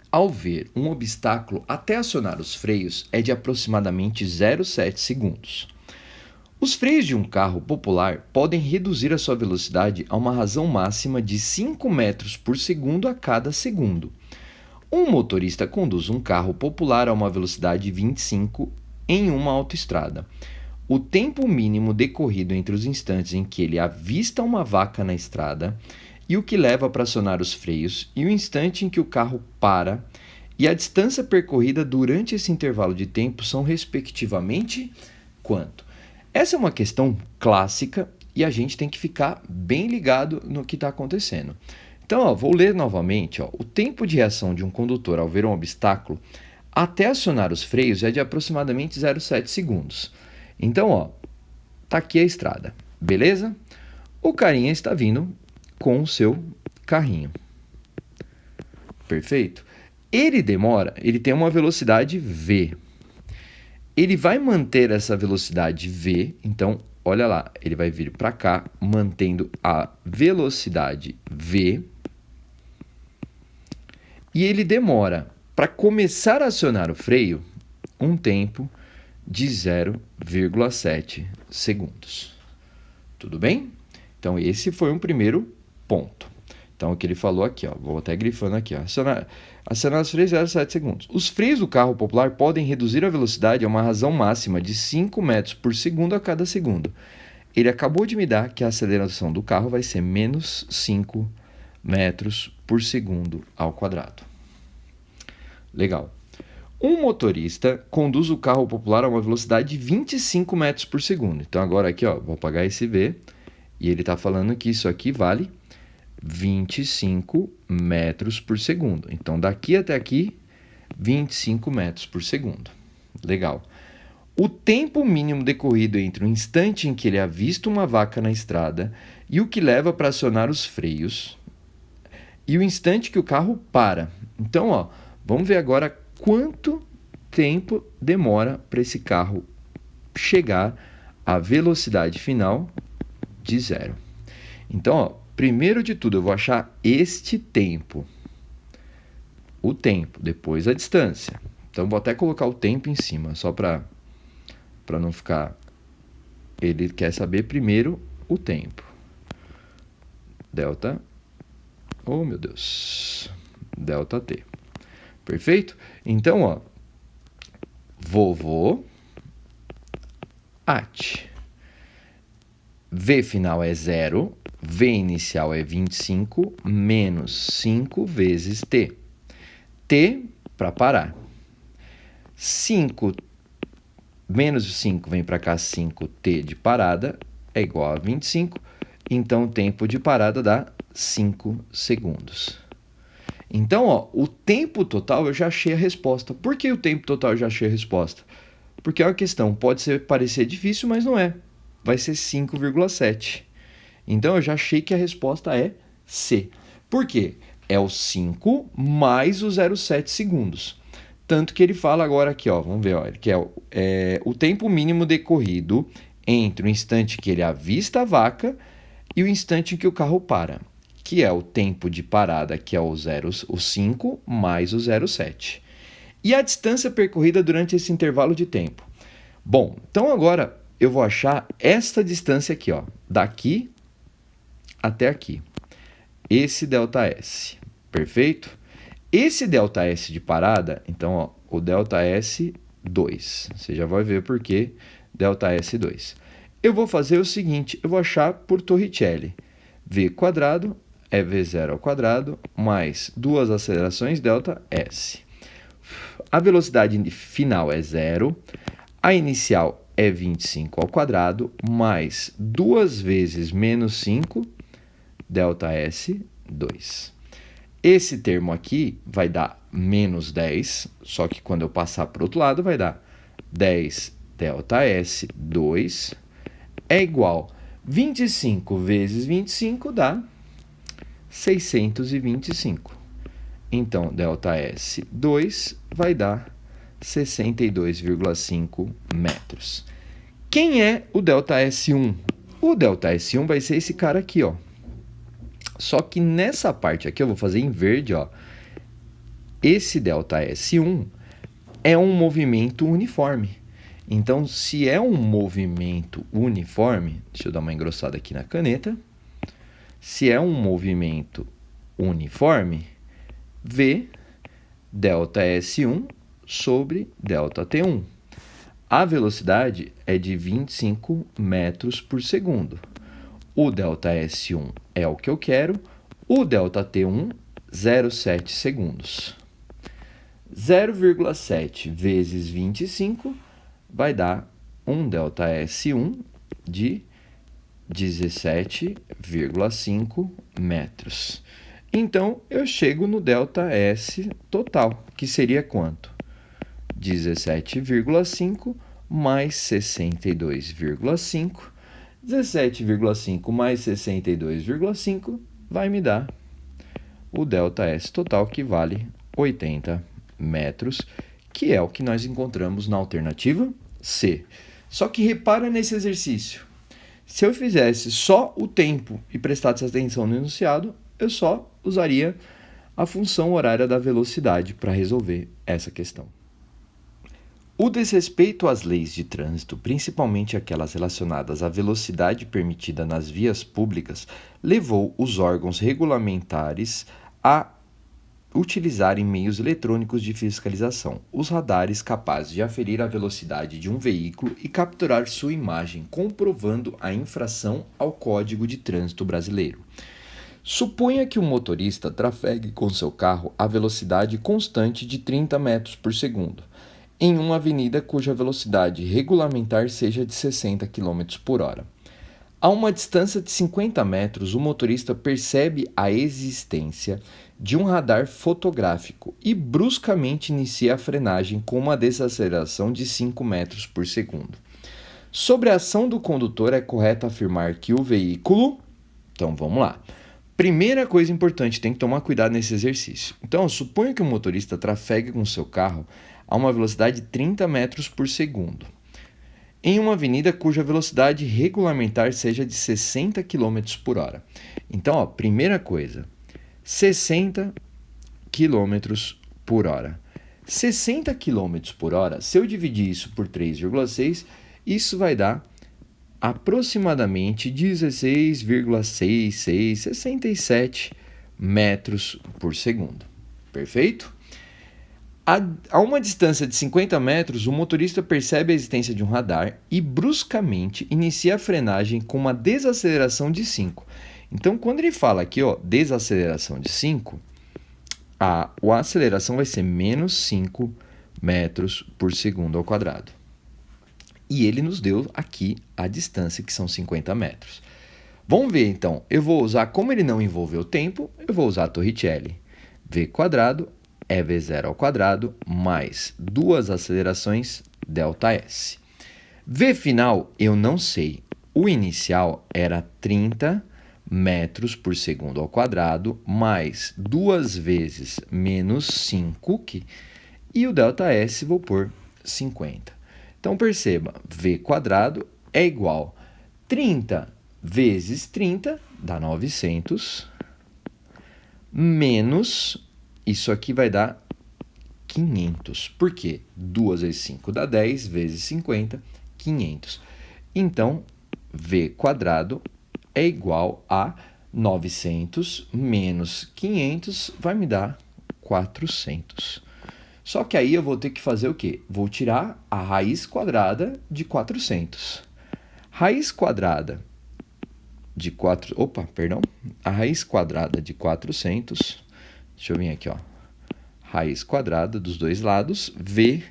ao ver um obstáculo até acionar os freios é de aproximadamente 0,7 segundos. Os freios de um carro popular podem reduzir a sua velocidade a uma razão máxima de 5 metros por segundo a cada segundo. Um motorista conduz um carro popular a uma velocidade de 25 em uma autoestrada. O tempo mínimo decorrido entre os instantes em que ele avista uma vaca na estrada e o que leva para acionar os freios e o instante em que o carro para e a distância percorrida durante esse intervalo de tempo são respectivamente quanto? Essa é uma questão clássica e a gente tem que ficar bem ligado no que está acontecendo. Então, ó, vou ler novamente. Ó, o tempo de reação de um condutor ao ver um obstáculo até acionar os freios é de aproximadamente 0,7 segundos. Então, ó, tá aqui a estrada, beleza? O carinha está vindo com o seu carrinho. Perfeito? Ele tem uma velocidade V. Ele vai manter essa velocidade V, então, olha lá, ele vai vir para cá, mantendo a velocidade V. E ele demora, para começar a acionar o freio, um tempo de 0,7 segundos. Tudo bem? Então, esse foi um primeiro ponto. Então, o que ele falou aqui, ó, vou até grifando aqui, ó, acionar os freios 0,7 segundos. Os freios do carro popular podem reduzir a velocidade a uma razão máxima de 5 metros por segundo a cada segundo. Ele acabou de me dar que a aceleração do carro vai ser menos 5 metros por segundo ao quadrado. Legal. Um motorista conduz o carro popular a uma velocidade de 25 metros por segundo. Então, agora aqui, ó, vou apagar esse V. E ele está falando que isso aqui vale 25 metros por segundo. Então, daqui até aqui 25 metros por segundo. Legal. O tempo mínimo decorrido entre o instante em que ele avista uma vaca na estrada e o que leva para acionar os freios e o instante que o carro para. Então, vamos ver agora quanto tempo demora para esse carro chegar à velocidade final de 0. Então, primeiro de tudo, eu vou achar este tempo. O tempo, depois a distância. Então, vou até colocar o tempo em cima, só para não ficar... Ele quer saber primeiro o tempo. Delta... Oh, meu Deus. Delta T. Perfeito? Então, vovô at. V final é 0, V inicial é 25, menos 5 vezes T. T para parar. 5, menos 5 vem para cá, 5T de parada é igual a 25, então o tempo de parada dá 5 segundos. Então, o tempo total eu já achei a resposta. Por que o tempo total eu já achei a resposta? Porque é uma questão, pode parecer difícil, mas não é. Vai ser 5,7. Então, eu já achei que a resposta é C. Por quê? É o 5 mais o 0,7 segundos. Tanto que ele fala agora aqui, vamos ver, que é o tempo mínimo decorrido entre o instante que ele avista a vaca e o instante em que o carro para, que é o tempo de parada, que é o 5 mais o 0,7. E a distância percorrida durante esse intervalo de tempo. Bom, então agora eu vou achar esta distância aqui, daqui até aqui. Esse ΔS, perfeito? Esse ΔS de parada, então, o ΔS 2. Você já vai ver por que ΔS 2. Eu vou fazer o seguinte, eu vou achar por Torricelli. V quadrado é V0 ao quadrado, mais duas acelerações ΔS. A velocidade final é 0, a inicial é 25 ao quadrado, mais 2 vezes menos 5, ΔS 2. Esse termo aqui vai dar menos 10, só que quando eu passar para o outro lado vai dar 10 ΔS 2 é igual 25 vezes 25 dá 625. Então, ΔS 2 vai dar 62,5 metros. Quem é o ΔS1? O ΔS1 vai ser esse cara aqui, Só que nessa parte aqui, eu vou fazer em verde, Esse ΔS1 é um movimento uniforme. Então, se é um movimento uniforme, deixa eu dar uma engrossada aqui na caneta. Se é um movimento uniforme, V ΔS1 sobre ΔT1. A velocidade é de 25 metros por segundo. O ΔS1 é o que eu quero, o ΔT1, 0,7 segundos. 0,7 vezes 25 vai dar um ΔS1 de 17,5 metros. Então, eu chego no ΔS total, que seria quanto? 17,5 mais 62,5. 17,5 mais 62,5 vai me dar o ΔS total, que vale 80 metros, que é o que nós encontramos na alternativa C. Só que repara nesse exercício. Se eu fizesse só o tempo e prestasse atenção no enunciado, eu só usaria a função horária da velocidade para resolver essa questão. O desrespeito às leis de trânsito, principalmente aquelas relacionadas à velocidade permitida nas vias públicas, levou os órgãos regulamentares a utilizarem meios eletrônicos de fiscalização, os radares capazes de aferir a velocidade de um veículo e capturar sua imagem, comprovando a infração ao Código de Trânsito Brasileiro. Suponha que o motorista trafegue com seu carro a velocidade constante de 30 metros por segundo, em uma avenida cuja velocidade regulamentar seja de 60 km por hora. A uma distância de 50 metros, o motorista percebe a existência de um radar fotográfico e bruscamente inicia a frenagem com uma desaceleração de 5 metros por segundo. Sobre a ação do condutor, é correto afirmar que o veículo... Então, vamos lá. Primeira coisa importante, tem que tomar cuidado nesse exercício. Então, suponha que o motorista trafegue com seu carro a uma velocidade de 30 metros por segundo, em uma avenida cuja velocidade regulamentar seja de 60 km por hora. Então, primeira coisa, 60 km por hora. 60 km por hora, se eu dividir isso por 3,6, isso vai dar aproximadamente 16,6667 metros por segundo. Perfeito? A uma distância de 50 metros, o motorista percebe a existência de um radar e bruscamente inicia a frenagem com uma desaceleração de 5. Então, quando ele fala aqui, desaceleração de 5, a aceleração vai ser menos 5 metros por segundo ao quadrado. E ele nos deu aqui a distância, que são 50 metros. Vamos ver, então. Eu vou usar, como ele não envolveu tempo, eu vou usar a Torricelli. V quadrado é V0 ao quadrado mais duas acelerações ΔS. V final eu não sei. O inicial era 30 metros por segundo ao quadrado mais 2 vezes menos 5, e o ΔS vou pôr 50. Então, perceba, V quadrado é igual a 30 vezes 30, dá 900, menos, isso aqui vai dar 500. Por quê? 2 vezes 5 dá 10, vezes 50, 500. Então, V quadrado é igual a 900 menos 500, vai me dar 400. Só que aí eu vou ter que fazer o quê? Vou tirar a raiz quadrada de 400. Raiz quadrada de 4... A raiz quadrada de 400... Deixa eu vir aqui, Raiz quadrada dos dois lados, V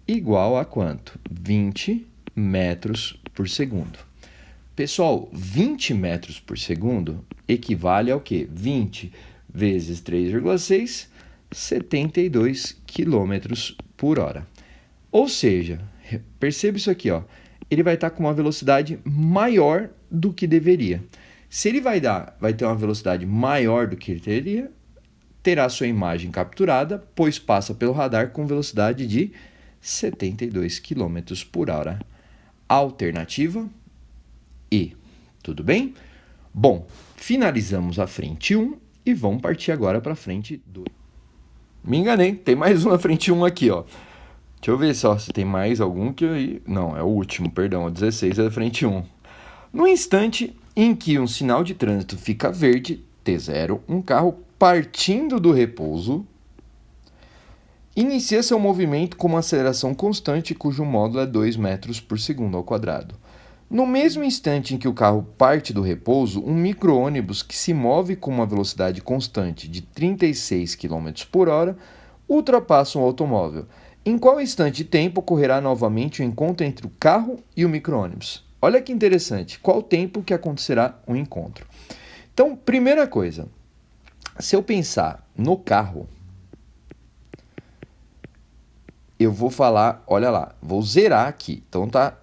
igual a quanto? 20 metros por segundo. Pessoal, 20 metros por segundo equivale ao quê? 20 vezes 3,6... 72 km por hora. Ou seja, perceba isso aqui, ele vai estar com uma velocidade maior do que deveria. Se ele vai ter uma velocidade maior do que ele teria, terá sua imagem capturada, pois passa pelo radar com velocidade de 72 km por hora. Alternativa E. Tudo bem? Bom, finalizamos a frente 1 e vamos partir agora para a frente 2. Me enganei, tem mais uma frente 1 aqui, Deixa eu ver só se tem mais algum que aí... Não, é o último, perdão, o 16 é a frente 1. No instante em que um sinal de trânsito fica verde, T0, um carro partindo do repouso inicia seu movimento com uma aceleração constante cujo módulo é 2 metros por segundo ao quadrado. No mesmo instante em que o carro parte do repouso, um micro-ônibus que se move com uma velocidade constante de 36 km por hora ultrapassa um automóvel. Em qual instante de tempo ocorrerá novamente o encontro entre o carro e o micro-ônibus? Olha que interessante, qual o tempo que acontecerá o encontro? Então, primeira coisa, se eu pensar no carro, eu vou falar, olha lá, vou zerar aqui. Então tá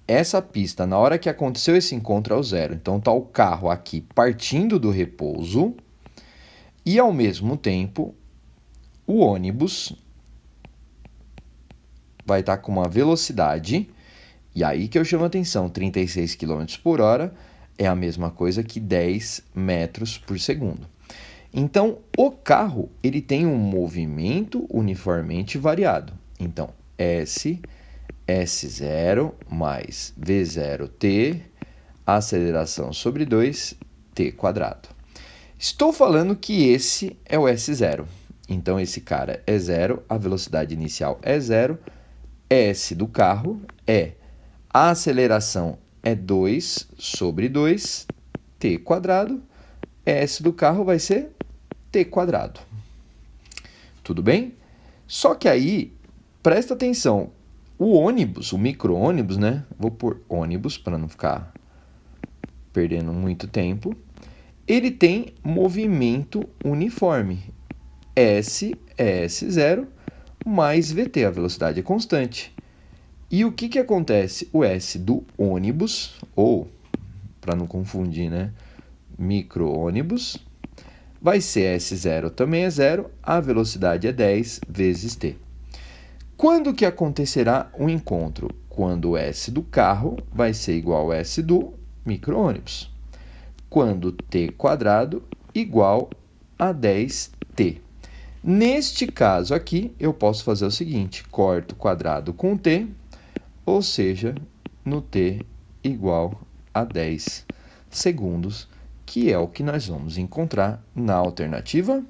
essa pista, na hora que aconteceu esse encontro, é o zero. Então tá o carro aqui partindo do repouso e ao mesmo tempo o ônibus vai estar com uma velocidade, e aí que eu chamo a atenção, 36 km por hora é a mesma coisa que 10 metros por segundo. Então, o carro ele tem um movimento uniformemente variado. Então, S0 mais V0t, aceleração sobre 2, t quadrado. Estou falando que esse é o S0. Então, esse cara é 0, a velocidade inicial é 0, S do carro a aceleração é 2 sobre 2, t quadrado, S do carro vai ser t quadrado. Tudo bem? Só que aí, presta atenção, o ônibus, o micro-ônibus, né? Vou pôr ônibus para não ficar perdendo muito tempo, ele tem movimento uniforme. S é S0 mais VT, a velocidade é constante. E o que acontece? O S do ônibus, ou, para não confundir, né, micro-ônibus, vai ser S0 também é 0, a velocidade é 10 vezes T. Quando que acontecerá o encontro? Quando o S do carro vai ser igual ao S do micro-ônibus. Quando T quadrado igual a 10T. Neste caso aqui, eu posso fazer o seguinte, corto quadrado com T, ou seja, no T igual a 10 segundos, que é o que nós vamos encontrar na alternativa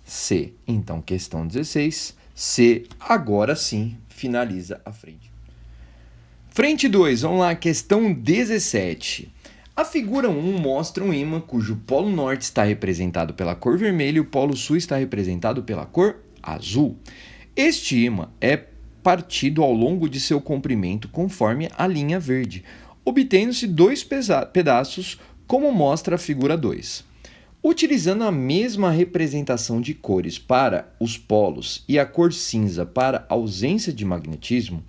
C. Então, questão 16, C agora sim finaliza a frente. Frente 2, vamos lá, questão 17. A figura 1 mostra um ímã cujo polo norte está representado pela cor vermelha e o polo sul está representado pela cor azul. Este ímã é partido ao longo de seu comprimento conforme a linha verde, obtendo-se dois pedaços, como mostra a figura 2. Utilizando a mesma representação de cores para os polos e a cor cinza para a ausência de magnetismo,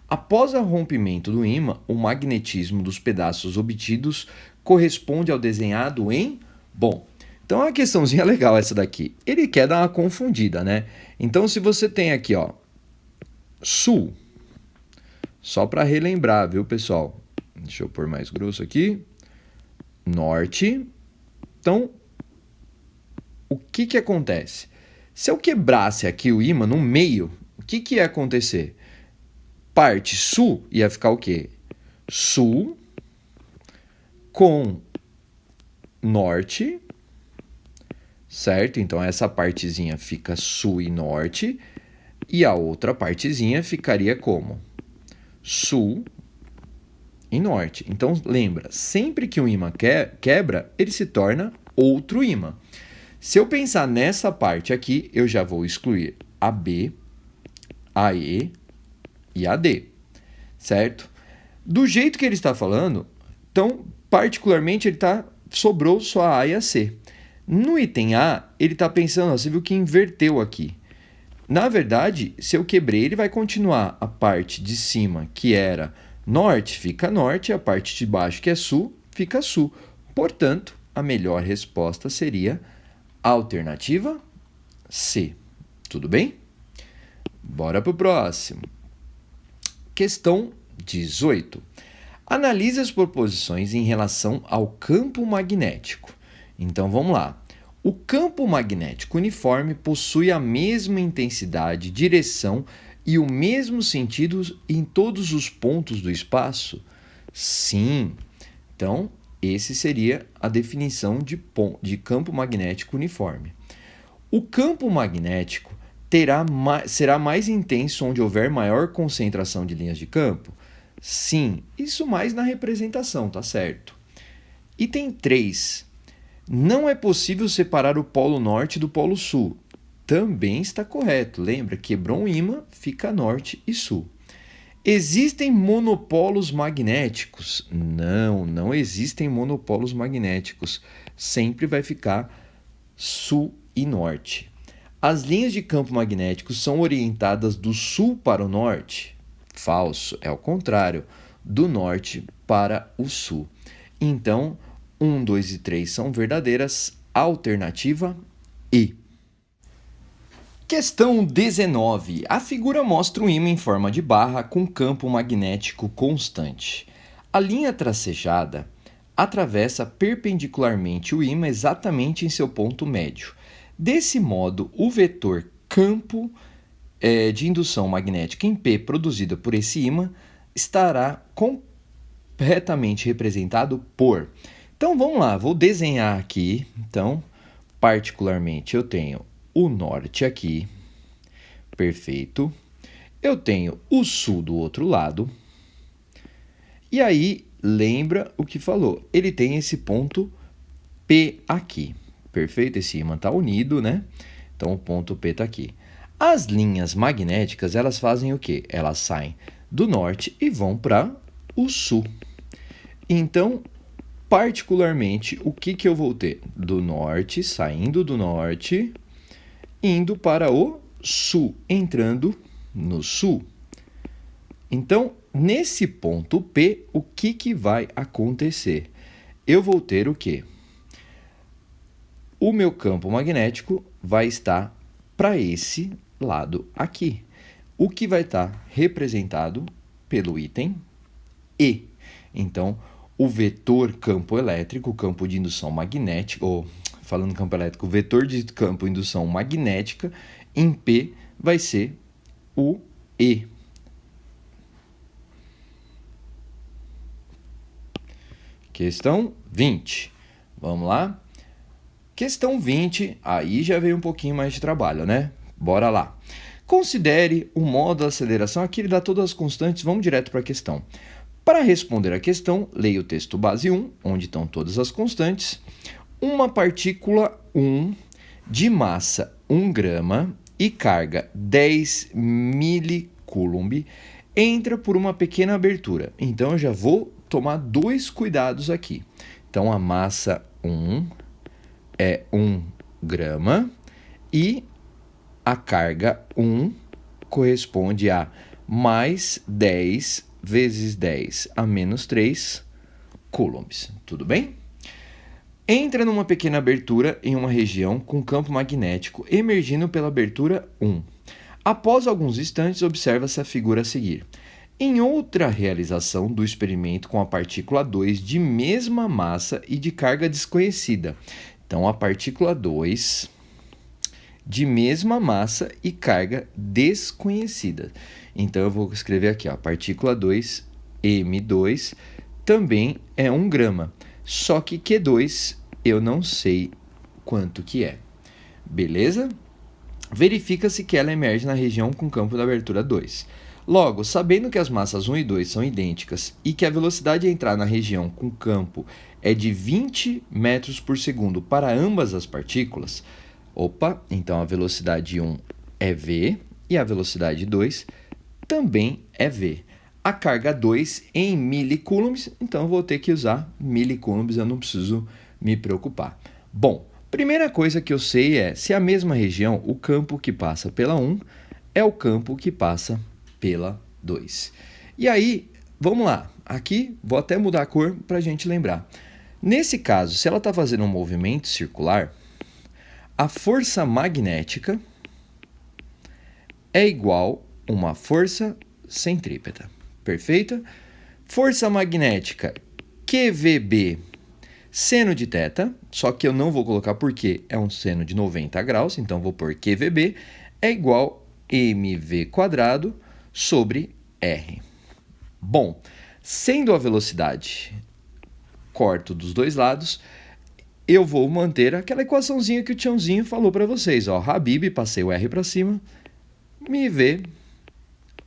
após o rompimento do ímã, o magnetismo dos pedaços obtidos corresponde ao desenhado em... Bom, então é uma questãozinha legal essa daqui. Ele quer dar uma confundida, né? Então, se você tem aqui, ó, sul, só para relembrar, viu, pessoal? Deixa eu pôr mais grosso aqui. Norte. Então, o que acontece? Se eu quebrasse aqui o ímã no meio, o que ia acontecer? Parte sul ia ficar o quê? Sul com norte, certo? Então, essa partezinha fica sul e norte, e a outra partezinha ficaria como? Sul e norte. Então, lembra, sempre que um ímã quebra, ele se torna outro ímã. Se eu pensar nessa parte aqui, eu já vou excluir a B, a E e a D, certo? Do jeito que ele está falando, então, particularmente, sobrou só a A e a C. No item A, ele está pensando, ó, você viu que inverteu aqui. Na verdade, se eu quebrei, ele vai continuar a parte de cima, que era norte, fica norte, e a parte de baixo, que é sul, fica sul. Portanto, a melhor resposta seria a alternativa C. Tudo bem? Bora para o próximo. Questão 18. Analise as proposições em relação ao campo magnético. Então, vamos lá. O campo magnético uniforme possui a mesma intensidade, direção e o mesmo sentido em todos os pontos do espaço? Sim. Então, esse seria a definição de campo magnético uniforme. O campo magnético será mais intenso onde houver maior concentração de linhas de campo? Sim, isso mais na representação, tá certo? Item 3. Não é possível separar o polo norte do polo sul. Também está correto. Lembra, quebrou um ímã, fica norte e sul. Existem monopolos magnéticos? Não, não existem monopolos magnéticos. Sempre vai ficar sul e norte. As linhas de campo magnético são orientadas do sul para o norte? Falso, é o contrário, do norte para o sul. Então, 1, 2 e 3 são verdadeiras, alternativa E. Questão 19. A figura mostra um ímã em forma de barra com campo magnético constante. A linha tracejada atravessa perpendicularmente o ímã exatamente em seu ponto médio. Desse modo, o vetor campo de indução magnética em P produzido por esse ímã estará corretamente representado por... Então, vamos lá, vou desenhar aqui. Então, particularmente, eu tenho o norte aqui, perfeito. Eu tenho o sul do outro lado. E aí, lembra o que falou? Ele tem esse ponto P aqui, perfeito? Esse ímã está unido, né? Então, o ponto P está aqui. As linhas magnéticas, elas fazem o quê? Elas saem do norte e vão para o sul. Então, particularmente, o que eu vou ter? Do norte, saindo do norte, indo para o sul, entrando no sul. Então, nesse ponto P, o que vai acontecer? Eu vou ter o quê? O meu campo magnético vai estar para esse lado aqui, o que vai estar representado pelo item E. Então, o vetor campo elétrico, campo de indução magnética, ou falando campo elétrico, o vetor de campo indução magnética em P vai ser o E. Questão 20. Vamos lá? Questão 20, aí já veio um pouquinho mais de trabalho, né? Bora lá. Considere o modo de aceleração. Aqui ele dá todas as constantes, vamos direto para a questão. Para responder a questão, leia o texto base 1, onde estão todas as constantes. Uma partícula 1 de massa 1 grama e carga 10 milicoulomb entra por uma pequena abertura. Então, eu já vou tomar dois cuidados aqui. Então, a massa 1 é 1 grama e a carga 1 corresponde a mais 10 vezes 10 a menos 3 coulombs. Tudo bem? Entra numa pequena abertura em uma região com campo magnético emergindo pela abertura 1. Após alguns instantes, observa-se a figura a seguir. Em outra realização do experimento com a partícula 2 de mesma massa e de carga desconhecida. Então, a partícula 2 de mesma massa e carga desconhecida. Então, eu vou escrever aqui, ó, partícula 2, M2, também é 1 grama. Só que Q2 eu não sei quanto que é. Beleza? Verifica-se que ela emerge na região com campo da abertura 2. Logo, sabendo que as massas 1 e 2 são idênticas e que a velocidade a entrar na região com campo é de 20 metros por segundo para ambas as partículas, então a velocidade 1 é v e a velocidade 2 também é v. A carga 2 em milicoulombs, então eu vou ter que usar milicoulombs, eu não preciso me preocupar. Bom, primeira coisa que eu sei é se a mesma região, o campo que passa pela 1 é o campo que passa pela 2. E aí, vamos lá. Aqui, vou até mudar a cor para a gente lembrar. Nesse caso, se ela está fazendo um movimento circular, a força magnética é igual a uma força centrípeta. Perfeita? Força magnética QVB seno de θ, só que eu não vou colocar porque é um seno de 90 graus, então vou pôr QVB, é igual a mv² sobre r. Bom, sendo a velocidade, corto dos dois lados, eu vou manter aquela equaçãozinha que o tiãozinho falou para vocês. Ó, Habib, passei o r para cima, me vê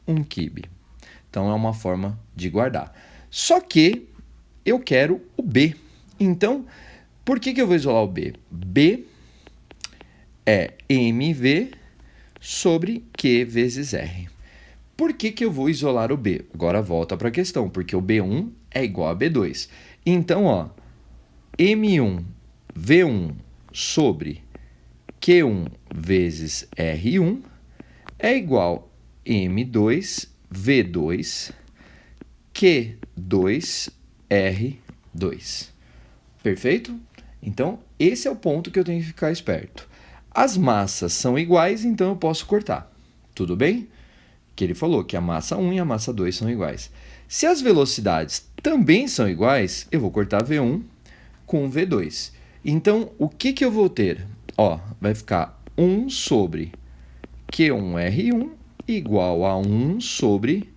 1 kb. Então, é uma forma de guardar. Só que eu quero o B. Então, por que eu vou isolar o B? B é mv sobre q vezes r. Por que eu vou isolar o B? Agora volta para a questão, porque o B1 é igual a B2. Então, ó, M1 V1 sobre Q1 vezes R1 é igual a M2 V2 Q2 R2. Perfeito? Então, esse é o ponto que eu tenho que ficar esperto. As massas são iguais, então eu posso cortar. Tudo bem? Que ele falou que a massa 1 e a massa 2 são iguais. Se as velocidades também são iguais, eu vou cortar V1 com V2. Então, o que eu vou ter? Ó, vai ficar 1 sobre Q1R1 igual a 1 sobre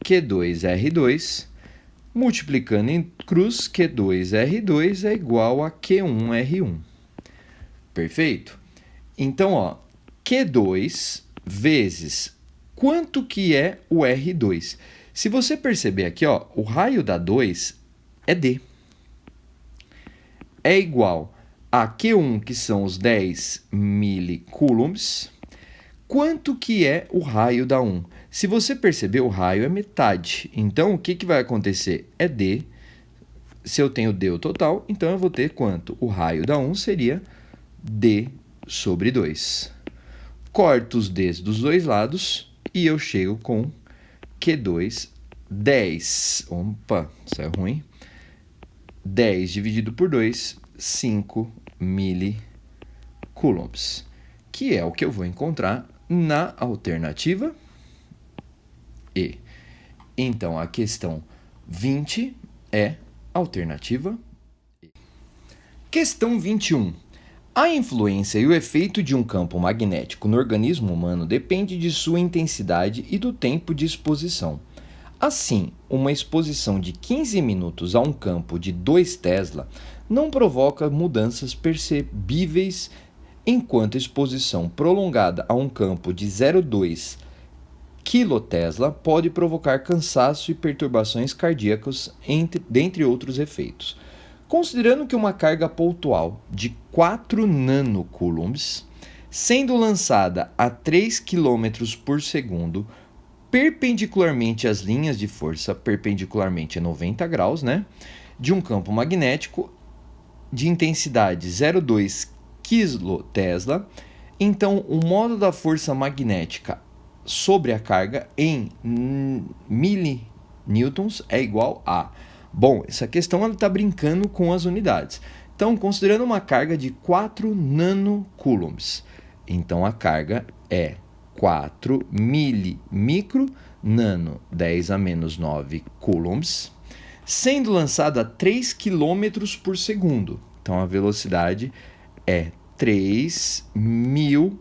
Q2R2, multiplicando em cruz, Q2R2 é igual a Q1R1. Perfeito? Então, ó, Q2 vezes quanto que é o R2? Se você perceber aqui, ó, o raio da 2 é D. É igual a Q1, que são os 10 milicoulombs. Quanto que é o raio da 1? Se você perceber, o raio é metade. Então, o que vai acontecer? É D se eu tenho D o total, então eu vou ter quanto? O raio da 1 seria D sobre 2. Corto os Ds dos dois lados e eu chego com Q2, 10. Opa, isso é ruim. 10 dividido por 2, 5 milicoulombs, que é o que eu vou encontrar na alternativa E. Então, a questão 20 é a alternativa E. Questão 21. A influência e o efeito de um campo magnético no organismo humano depende de sua intensidade e do tempo de exposição. Assim, uma exposição de 15 minutos a um campo de 2 Tesla não provoca mudanças percebíveis, enquanto a exposição prolongada a um campo de 0,2 kT pode provocar cansaço e perturbações cardíacas, dentre outros efeitos. Considerando que uma carga pontual de 4 nanocoulombs, sendo lançada a 3 km por segundo, perpendicularmente às linhas de força, perpendicularmente a 90 graus, né, de um campo magnético de intensidade 0,2 kT, então o modo da força magnética sobre a carga em milinewtons é igual a... Bom, essa questão está brincando com as unidades. Então, considerando uma carga de 4 nanocoulombs, então a carga é 4 milimicro nano 10 a menos 9 coulombs, sendo lançada a 3 km por segundo. Então, a velocidade é 3.000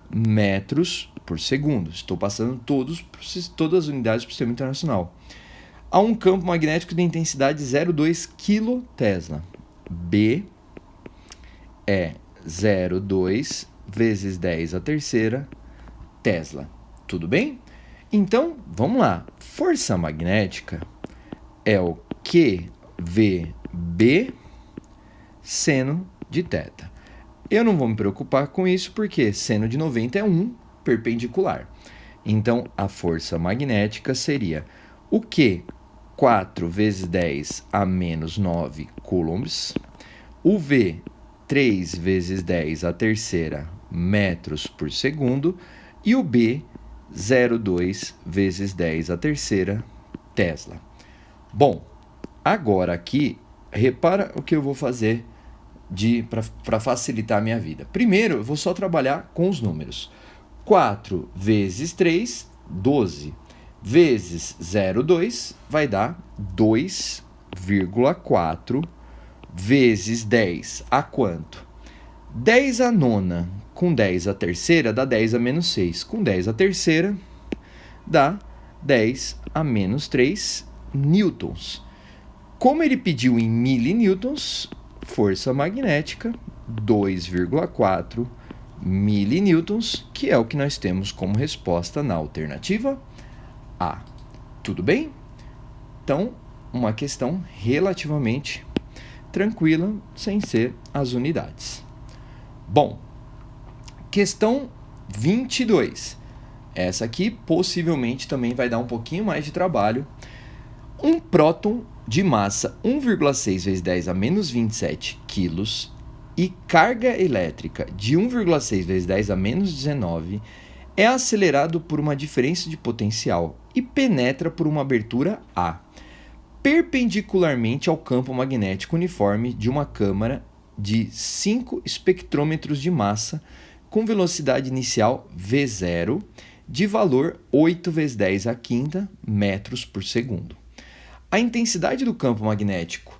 metros por segundo. Estou passando todas as unidades para o sistema internacional. A um campo magnético de intensidade 0,2 kT. B é 0,2 vezes 10 a terceira Tesla. Tudo bem? Então, vamos lá. Força magnética é o QVB seno de θ. Eu não vou me preocupar com isso porque seno de 90 é 1 perpendicular. Então, a força magnética seria o Q, 4 vezes 10 a menos 9 coulombs. O V, 3 vezes 10 a terceira metros por segundo. E o B, 0,2 vezes 10 a terceira Tesla. Bom, agora aqui, repara o que eu vou fazer para facilitar a minha vida. Primeiro, eu vou só trabalhar com os números. 4 vezes 3, 12. Vezes 0,2 vai dar 2,4 vezes 10 a quanto? 10 a nona com 10 a terceira dá 10 a menos 6. Com 10 a terceira dá 10 a menos 3 newtons. Como ele pediu em milinewtons, força magnética 2,4 milinewtons, que é o que nós temos como resposta na alternativa A. Tudo bem? Então, uma questão relativamente tranquila, sem ser as unidades. Bom, questão 22. Essa aqui possivelmente também vai dar um pouquinho mais de trabalho. Um próton de massa 1,6 vezes 10 a menos 27 quilos e carga elétrica de 1,6 vezes 10 a menos 19 é acelerado por uma diferença de potencial e penetra por uma abertura A, perpendicularmente ao campo magnético uniforme de uma câmara de 5 espectrômetros de massa com velocidade inicial V0 de valor 8 vezes 10 a quinta metros por segundo. A intensidade do campo magnético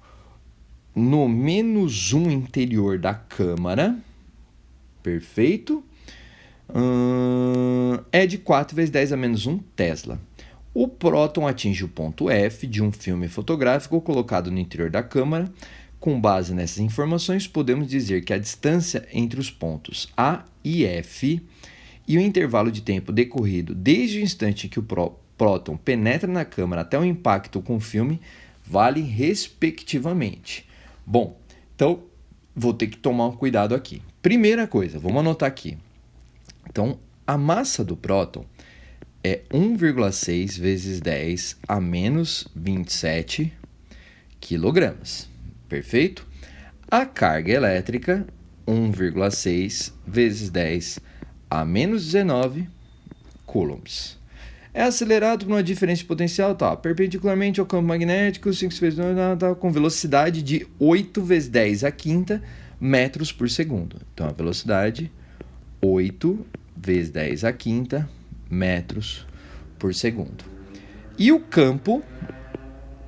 no menos 1 interior da câmara, perfeito, é de 4 vezes 10 a menos 1 Tesla. O próton atinge o ponto F de um filme fotográfico colocado no interior da câmara. Com base nessas informações, podemos dizer que a distância entre os pontos A e F e o intervalo de tempo decorrido desde o instante em que o próton penetra na câmara até o impacto com o filme vale respectivamente. Bom, então vou ter que tomar um cuidado aqui. Primeira coisa, vamos anotar aqui. Então, a massa do próton é 1,6 vezes 10 a menos 27 quilogramas. Perfeito? A carga elétrica, 1,6 vezes 10 a menos 19 coulombs. É acelerado por uma diferença de potencial, tá, perpendicularmente ao campo magnético, 5 vezes, com velocidade de 8 vezes 10 a quinta metros por segundo. Então, a velocidade, 8 vezes 10 a quinta metros por segundo. E o campo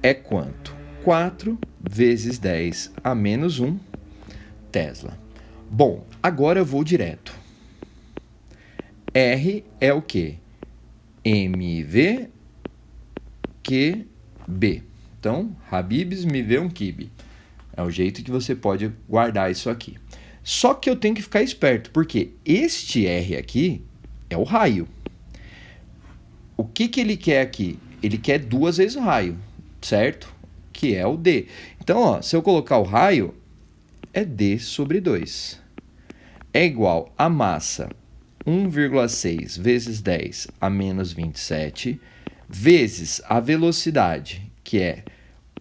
é quanto? 4 vezes 10 a menos 1 Tesla. Bom, agora eu vou direto. R é o quê? MV QB. Então, Habibs me vê um kibe. É o jeito que você pode guardar isso aqui. Só que eu tenho que ficar esperto, porque este R aqui é o raio. O que ele quer aqui? Ele quer 2 vezes o raio, certo? Que é o D. Então, ó, se eu colocar o raio, é D sobre 2. É igual a massa 1,6 vezes 10 a menos 27, vezes a velocidade, que é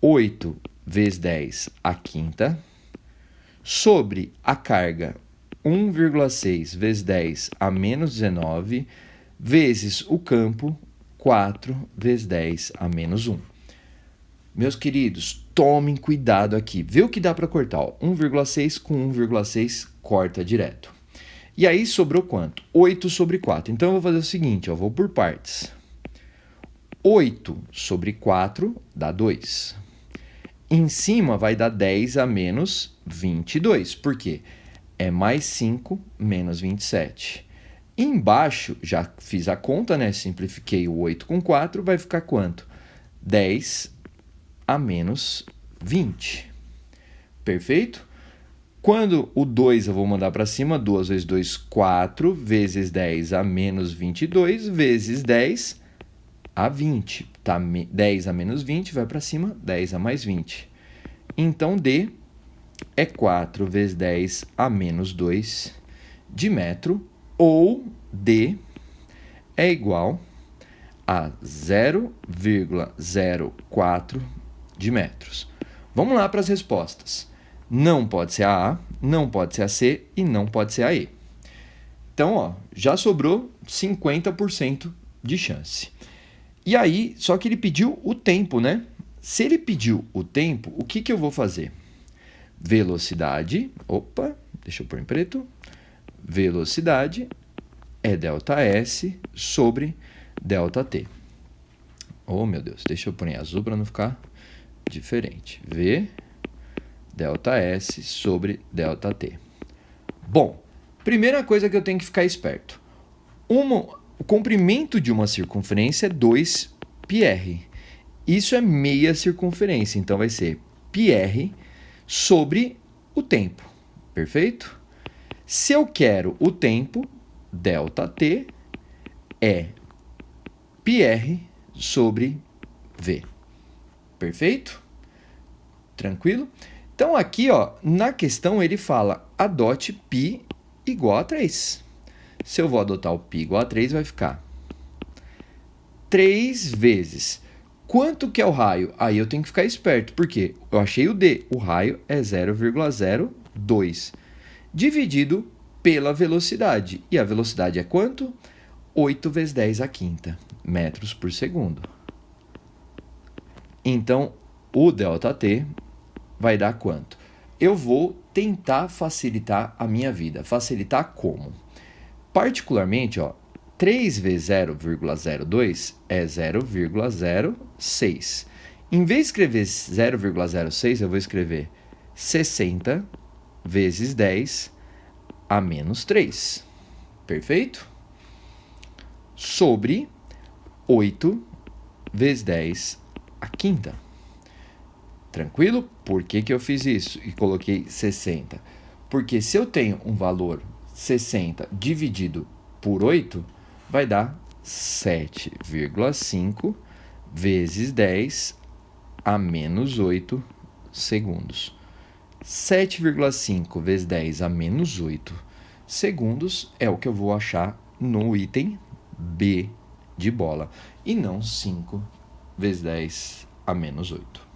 8 vezes 10 a quinta, sobre a carga 1,6 vezes 10 a menos 19, vezes o campo 4 vezes 10 a menos 1. Meus queridos, tomem cuidado aqui. Vê o que dá para cortar. 1,6 com 1,6 corta direto. E aí sobrou quanto? 8 sobre 4. Então eu vou fazer o seguinte, eu vou por partes. 8 sobre 4 dá 2. Em cima vai dar 10 a menos 22. Por quê? É mais 5 menos 27. Embaixo, já fiz a conta, né? Simplifiquei o 8 com 4, vai ficar quanto? 10 a menos 20. Perfeito? Quando o 2 eu vou mandar para cima, 2 vezes 2, 4, vezes 10 a menos 22, vezes 10 a 20. Tá? 10 a menos 20 vai para cima, 10 a mais 20. Então, D é 4 vezes 10 a menos 2 de metro, ou D é igual a 0,04 de metros. Vamos lá para as respostas. Não pode ser a A, não pode ser a C e não pode ser a E. Então, ó, já sobrou 50% de chance. E aí, só que ele pediu o tempo, né? Se ele pediu o tempo, o que eu vou fazer? Velocidade, deixa eu pôr em preto. Velocidade é ΔS sobre ΔT. Oh, meu Deus, deixa eu pôr em azul para não ficar diferente. V ΔS sobre ΔT. Bom, primeira coisa que eu tenho que ficar esperto. O comprimento de uma circunferência é 2πr. Isso é meia circunferência, então vai ser πr sobre o tempo. Perfeito? Se eu quero o tempo, ΔT é πr sobre v. Perfeito? Tranquilo? Então, aqui, ó, na questão, ele fala adote π igual a 3. Se eu vou adotar o π igual a 3, vai ficar 3 vezes. Quanto que é o raio? Aí eu tenho que ficar esperto, porque eu achei o D. O raio é 0,02. Dividido pela velocidade. E a velocidade é quanto? 8 vezes 10 a quinta metros por segundo. Então, o ΔT vai dar quanto? Eu vou tentar facilitar a minha vida. Facilitar como? Particularmente, ó, 3 vezes 0,02 é 0,06. Em vez de escrever 0,06, eu vou escrever 60 vezes 10 a menos 3. Perfeito? Sobre 8 vezes 10 a quinta. Tranquilo? Por que eu fiz isso e coloquei 60? Porque se eu tenho um valor 60 dividido por 8, vai dar 7,5 vezes 10 a menos 8 segundos. 7,5 vezes 10 a menos 8 segundos é o que eu vou achar no item B de bola, e não 5 vezes 10 a menos 8.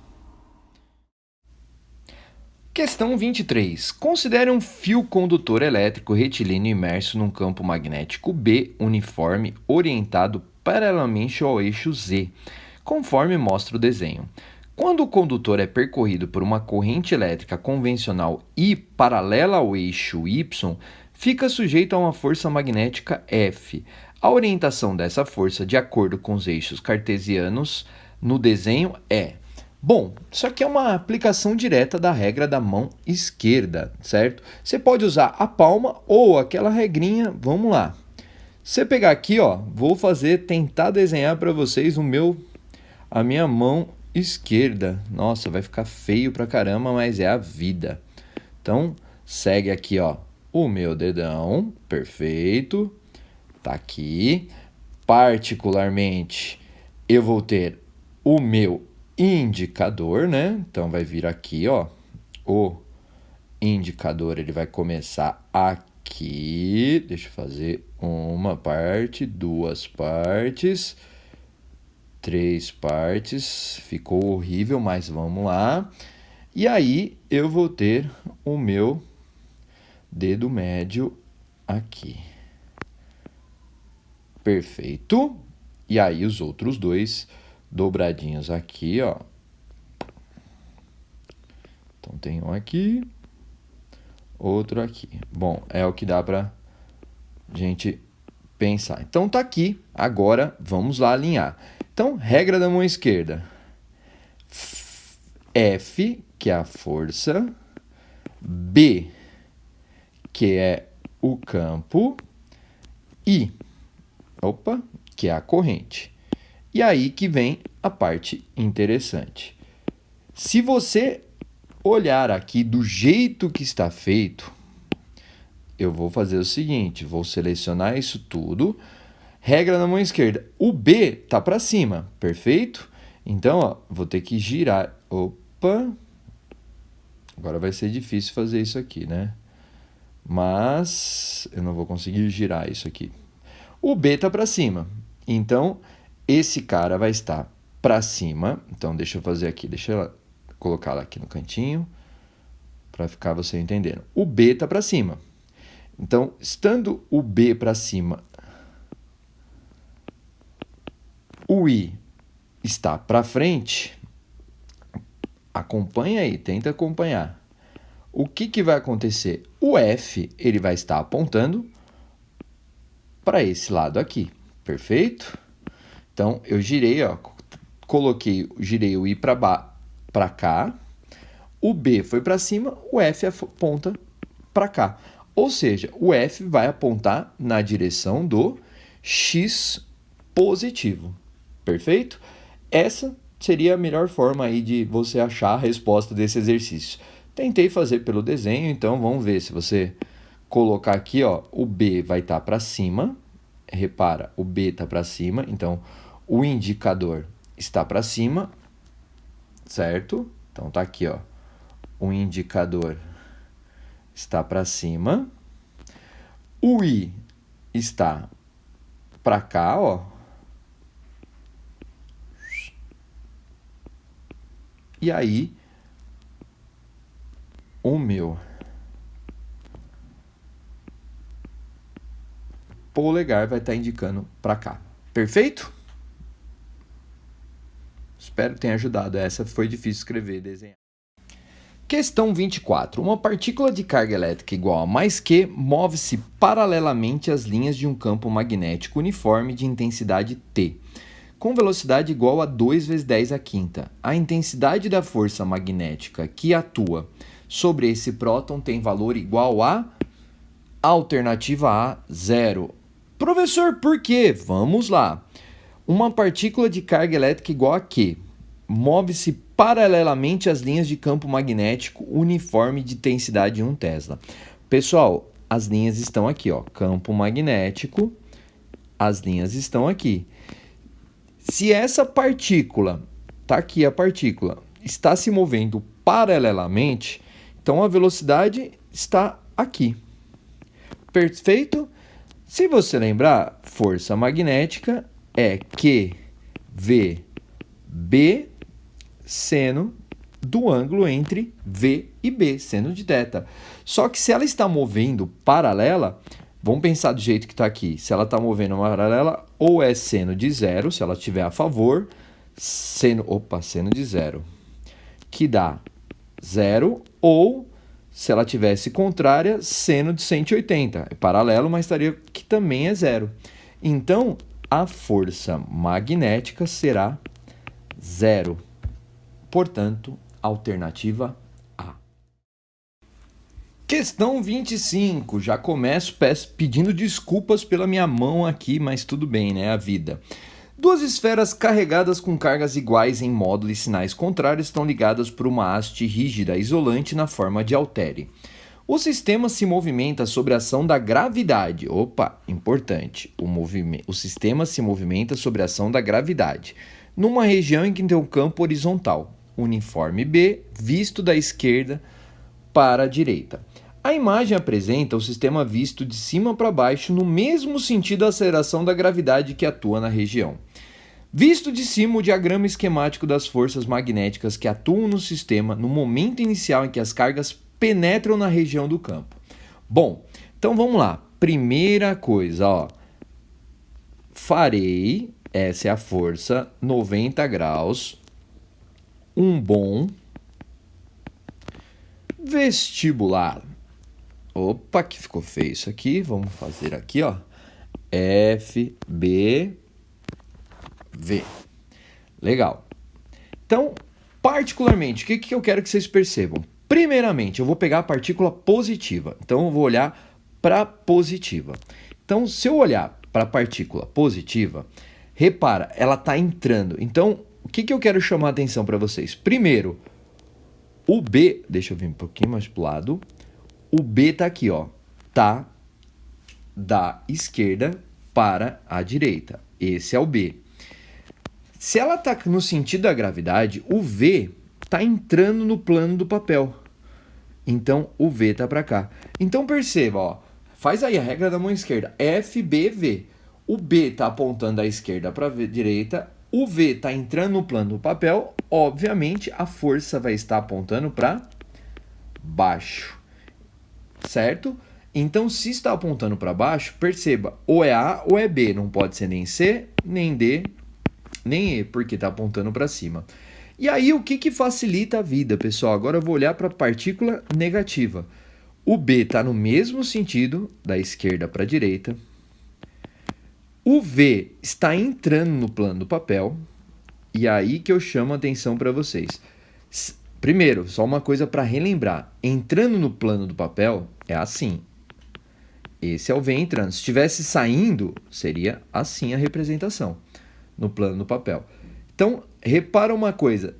Questão 23. Considere um fio condutor elétrico retilíneo imerso num campo magnético B uniforme orientado paralelamente ao eixo Z, conforme mostra o desenho. Quando o condutor é percorrido por uma corrente elétrica convencional I paralela ao eixo Y, fica sujeito a uma força magnética F. A orientação dessa força, de acordo com os eixos cartesianos no desenho, é... Bom, isso aqui é uma aplicação direta da regra da mão esquerda, certo? Você pode usar a palma ou aquela regrinha, vamos lá. Se você pegar aqui, ó, vou tentar desenhar para vocês a minha mão esquerda. Nossa, vai ficar feio pra caramba, mas é a vida. Então, segue aqui, ó, o meu dedão, perfeito. Tá aqui. Particularmente, eu vou ter o meu indicador, né? Então vai vir aqui, ó, o indicador, ele vai começar aqui. Deixa eu fazer uma parte, duas partes, três partes. Ficou horrível, mas vamos lá. E aí eu vou ter o meu dedo médio aqui. Perfeito. E aí os outros dois dobradinhos aqui, ó. Então tem um aqui, outro aqui. Bom, é o que dá pra gente pensar. Então tá aqui. Agora vamos lá alinhar. Então, regra da mão esquerda. F, que é a força. B, que é o campo. I, que é a corrente. E aí que vem a parte interessante. Se você olhar aqui do jeito que está feito, eu vou fazer o seguinte, vou selecionar isso tudo. Regra na mão esquerda. O B tá para cima, perfeito? Então, ó, vou ter que girar. Agora vai ser difícil fazer isso aqui, né? Mas eu não vou conseguir girar isso aqui. O B tá para cima. Então, esse cara vai estar para cima. Então, deixa eu fazer aqui. Deixa eu colocar lá aqui no cantinho para ficar você entendendo. O B tá para cima. Então, estando o B para cima, o I está para frente. Acompanha aí, tenta acompanhar. O que vai acontecer? O F, ele vai estar apontando para esse lado aqui. Perfeito? Então, eu girei, ó, girei o I para cá, o B foi para cima, o F aponta para cá. Ou seja, o F vai apontar na direção do X positivo. Perfeito? Essa seria a melhor forma aí de você achar a resposta desse exercício. Tentei fazer pelo desenho, então vamos ver. Se você colocar aqui, ó, o B vai estar para cima. Repara, o B está para cima, então o indicador está para cima, certo? Então tá aqui, ó, o indicador está para cima. O I está para cá, ó. E aí, o meu polegar vai estar indicando para cá. Perfeito? Espero que tenha ajudado. Essa foi difícil escrever e desenhar. Questão 24. Uma partícula de carga elétrica igual a mais Q move-se paralelamente às linhas de um campo magnético uniforme de intensidade T, com velocidade igual a 2 vezes 10 à quinta. A intensidade da força magnética que atua sobre esse próton tem valor igual a... Alternativa A, 0. Professor, por quê? Vamos lá. Uma partícula de carga elétrica igual a Q move-se paralelamente às linhas de campo magnético uniforme de intensidade 1 Tesla. Pessoal, as linhas estão aqui, ó. Campo magnético, as linhas estão aqui. Se essa partícula, tá aqui a partícula, está se movendo paralelamente, então a velocidade está aqui. Perfeito? Se você lembrar, força magnética é QVB seno do ângulo entre V e B, seno de θ. Só que se ela está movendo paralela, vamos pensar do jeito que está aqui. Se ela está movendo paralela, ou é seno de zero, se ela estiver a favor, seno de zero, que dá zero, ou se ela tivesse contrária, seno de 180. É paralelo, mas estaria que também é zero. Então, a força magnética será zero. Portanto, alternativa A. Questão 25. Já começo pedindo desculpas pela minha mão aqui, mas tudo bem, né? A vida. Duas esferas carregadas com cargas iguais em módulo e sinais contrários estão ligadas por uma haste rígida isolante na forma de haltere. O sistema se movimenta sob a ação da gravidade. Opa, importante. O sistema se movimenta sob a ação da gravidade, numa região em que tem um campo horizontal, uniforme B, visto da esquerda para a direita. A imagem apresenta o sistema visto de cima para baixo no mesmo sentido da aceleração da gravidade que atua na região. Visto de cima, o diagrama esquemático das forças magnéticas que atuam no sistema no momento inicial em que as cargas penetram na região do campo. Bom, então vamos lá. Primeira coisa, ó. Farei, essa é a força, 90 graus, um bom vestibular. Opa, que ficou feio isso aqui. Vamos fazer aqui, ó. F, B, V. Legal. Então, particularmente, o que eu quero que vocês percebam? Primeiramente, eu vou pegar a partícula positiva. Então, eu vou olhar para a positiva. Então, se eu olhar para a partícula positiva, repara, ela está entrando. Então, o que eu quero chamar a atenção para vocês? Primeiro, o B, deixa eu vir um pouquinho mais para o lado. O B está aqui, ó. Tá da esquerda para a direita. Esse é o B. Se ela está no sentido da gravidade, o V está entrando no plano do papel. Então, o V está para cá. Então, perceba, ó, faz aí a regra da mão esquerda. F, B, V. O B está apontando da esquerda para a direita. O V está entrando no plano do papel. Obviamente, a força vai estar apontando para baixo. Certo? Então, se está apontando para baixo, perceba, ou é A ou é B. Não pode ser nem C, nem D, nem E, porque está apontando para cima. E aí, o que facilita a vida, pessoal? Agora eu vou olhar para a partícula negativa. O B está no mesmo sentido, da esquerda para a direita. O V está entrando no plano do papel. E aí que eu chamo a atenção para vocês. Primeiro, só uma coisa para relembrar. Entrando no plano do papel é assim. Esse é o V entrando. Se estivesse saindo, seria assim a representação no plano do papel. Então, repara uma coisa.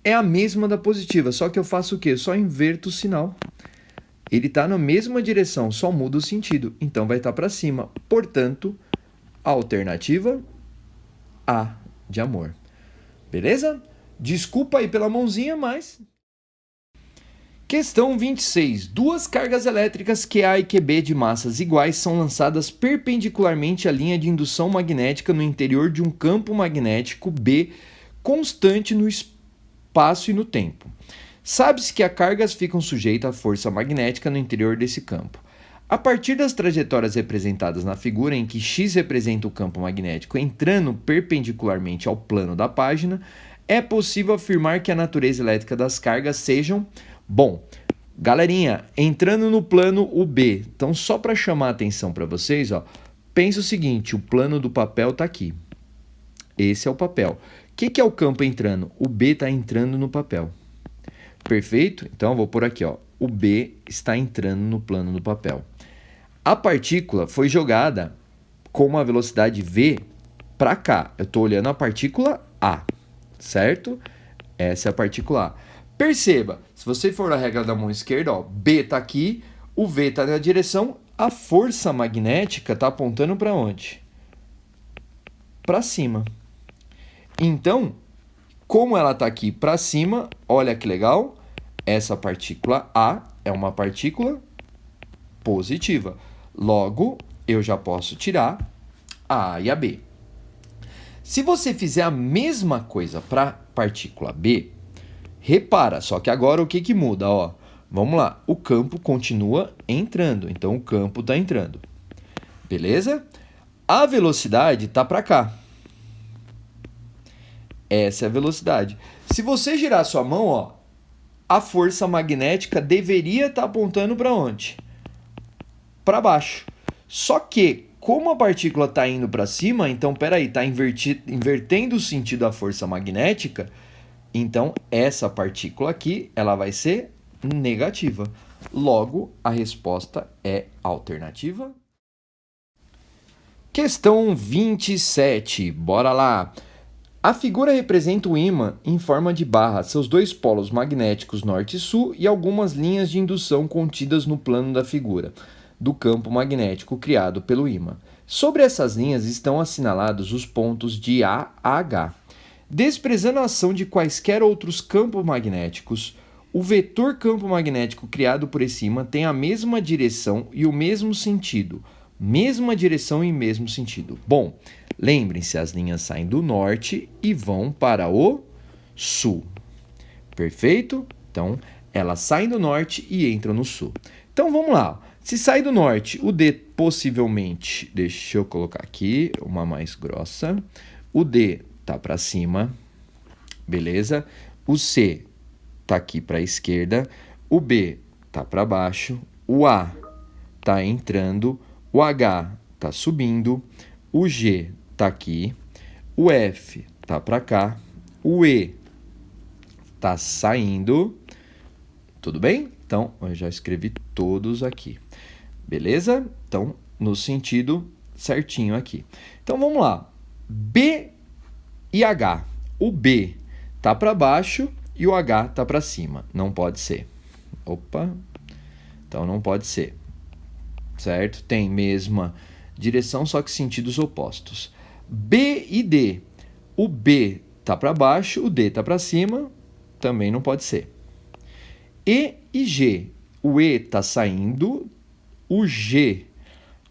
É a mesma da positiva, só que eu faço o quê? Só inverto o sinal. Ele está na mesma direção, só muda o sentido. Então, vai estar para cima. Portanto, a alternativa A de amor. Beleza? Desculpa aí pela mãozinha, mas... Questão 26. Duas cargas elétricas QA e QB de massas iguais são lançadas perpendicularmente à linha de indução magnética no interior de um campo magnético B constante no espaço e no tempo. Sabe-se que as cargas ficam sujeitas à força magnética no interior desse campo. A partir das trajetórias representadas na figura, em que X representa o campo magnético entrando perpendicularmente ao plano da página, é possível afirmar que a natureza elétrica das cargas sejam... Bom, galerinha, entrando no plano UB, então só para chamar a atenção para vocês, ó, pensa o seguinte, o plano do papel está aqui. Esse é o papel. O que é o campo entrando? O B está entrando no papel. Perfeito? Então eu vou por aqui, ó. O B está entrando no plano do papel. A partícula foi jogada com uma velocidade V para cá. Eu estou olhando a partícula A, certo? Essa é a partícula A. Perceba, se você for a regra da mão esquerda, ó, B está aqui, o V está na direção, a força magnética está apontando para onde? Para cima. Então, como ela está aqui para cima, olha que legal, essa partícula A é uma partícula positiva. Logo, eu já posso tirar a A e a B. Se você fizer a mesma coisa para a partícula B, Repara, só que agora o que que muda? Ó, vamos lá, o campo continua entrando, então o campo está entrando. Beleza? A velocidade está para cá. Essa é a velocidade. Se você girar sua mão, ó, a força magnética deveria estar apontando para onde? Para baixo. Só que, como a partícula está indo para cima, então, peraí, está invertendo o sentido da força magnética, então essa partícula aqui, ela vai ser negativa. Logo, a resposta é alternativa. Questão 27, bora lá. A figura representa o ímã em forma de barra, seus dois polos magnéticos norte e sul e algumas linhas de indução contidas no plano da figura, do campo magnético criado pelo ímã. Sobre essas linhas estão assinalados os pontos de A a H. Desprezando a ação de quaisquer outros campos magnéticos, o vetor campo magnético criado por esse ímã tem a mesma direção e o mesmo sentido. Mesma direção e mesmo sentido. Bom, lembrem-se, as linhas saem do norte e vão para o sul. Perfeito? Então, elas saem do norte e entram no sul. Então, vamos lá. Se sai do norte, o D possivelmente... Deixa eu colocar aqui uma mais grossa. O D tá para cima. Beleza? O C tá aqui para a esquerda. O B tá para baixo. O A tá entrando. O H tá subindo, o G tá aqui, o F tá para cá, o E tá saindo. Tudo bem? Então, eu já escrevi todos aqui. Beleza? Então, no sentido certinho aqui. Então, vamos lá. B e H. O B tá para baixo e o H tá para cima. Não pode ser. Opa. Então, não pode ser. Certo? Tem mesma direção, só que sentidos opostos. B e D. O B tá para baixo, o D tá para cima, também não pode ser. E G. O E tá saindo, o G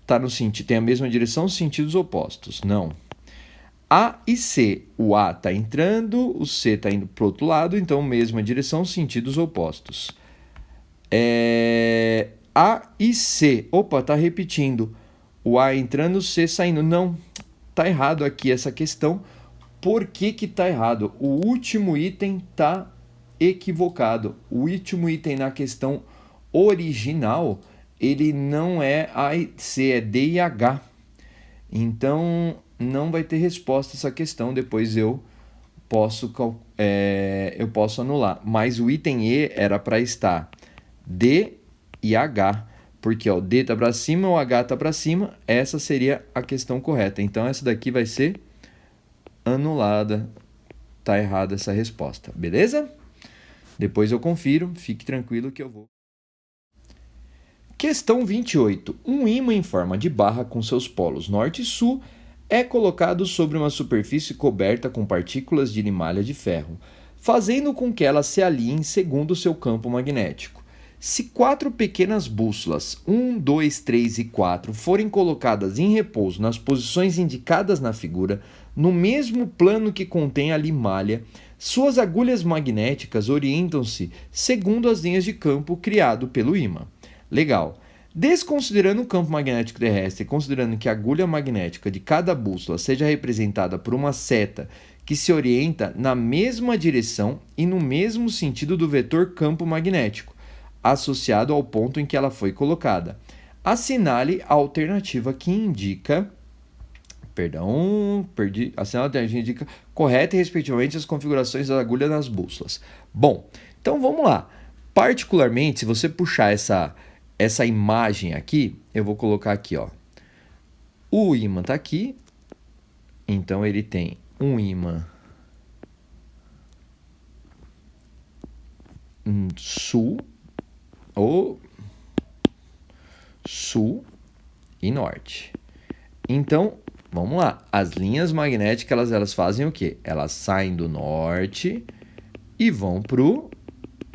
tá no sentido, tem a mesma direção, sentidos opostos. Não. A e C. O A tá entrando, o C tá indo pro outro lado, então mesma direção, sentidos opostos. A e C. Opa, tá repetindo. O A entrando, o C saindo. Não, tá errado aqui essa questão. Por que que tá errado? O último item tá equivocado. O último item na questão original, ele não é A e C, é D e H. Então, não vai ter resposta essa questão. Depois eu posso anular. Mas o item E era para estar D e H, porque ó, o D está para cima, o H está para cima, essa seria a questão correta. Então, essa daqui vai ser anulada, tá errada essa resposta, beleza? Depois eu confiro, fique tranquilo que eu vou. Questão 28. Um ímã em forma de barra com seus polos norte e sul é colocado sobre uma superfície coberta com partículas de limalha de ferro, fazendo com que ela se alinhe segundo seu campo magnético. Se 4 pequenas bússolas, 1, 2, 3 e 4, forem colocadas em repouso nas posições indicadas na figura, no mesmo plano que contém a limalha, suas agulhas magnéticas orientam-se segundo as linhas de campo criado pelo ímã. Legal. Desconsiderando o campo magnético terrestre e considerando que a agulha magnética de cada bússola seja representada por uma seta que se orienta na mesma direção e no mesmo sentido do vetor campo magnético, associado ao ponto em que ela foi colocada. Assinale a alternativa que indica... Assinale a alternativa que indica correta e respectivamente as configurações da agulha nas bússolas. Bom, então vamos lá. Particularmente, se você puxar essa imagem aqui, eu vou colocar aqui, ó. O ímã está aqui, então ele tem um ímã sul e norte. Então, vamos lá. As linhas magnéticas, elas fazem o quê? Elas saem do norte e vão para o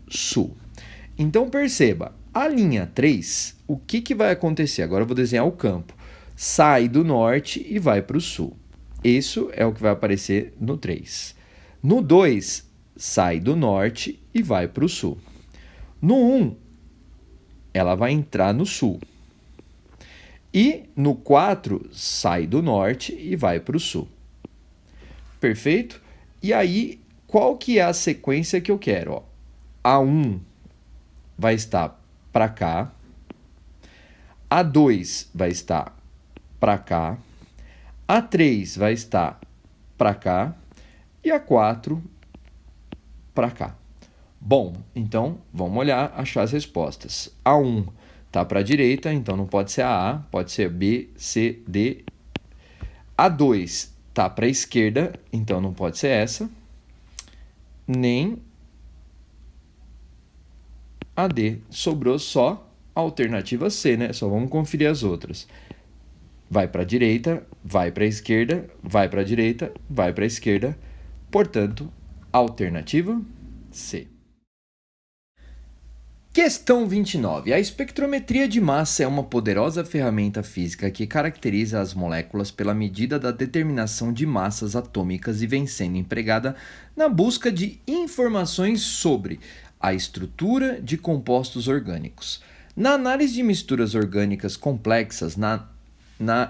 sul. Então, perceba, a linha 3, o que vai acontecer? Agora eu vou desenhar o campo. Sai do norte e vai para o sul. Isso é o que vai aparecer no 3. No 2, sai do norte e vai para o sul. No 1, ela vai entrar no sul. E no 4, sai do norte e vai para o sul. Perfeito? E aí, qual que é a sequência que eu quero? Ó, A1 vai estar para cá. A2 vai estar para cá. A3 vai estar para cá. E A4 para cá. Bom, então vamos olhar, achar as respostas. A1 está para a direita, então não pode ser a A, pode ser B, C, D. A2 está para a esquerda, então não pode ser essa, nem a D. Sobrou só a alternativa C, né? Só vamos conferir as outras. Vai para a direita, vai para a esquerda, vai para a direita, vai para a esquerda. Portanto, alternativa C. Questão 29. A espectrometria de massa é uma poderosa ferramenta física que caracteriza as moléculas pela medida da determinação de massas atômicas e vem sendo empregada na busca de informações sobre a estrutura de compostos orgânicos. Na análise de misturas orgânicas complexas, na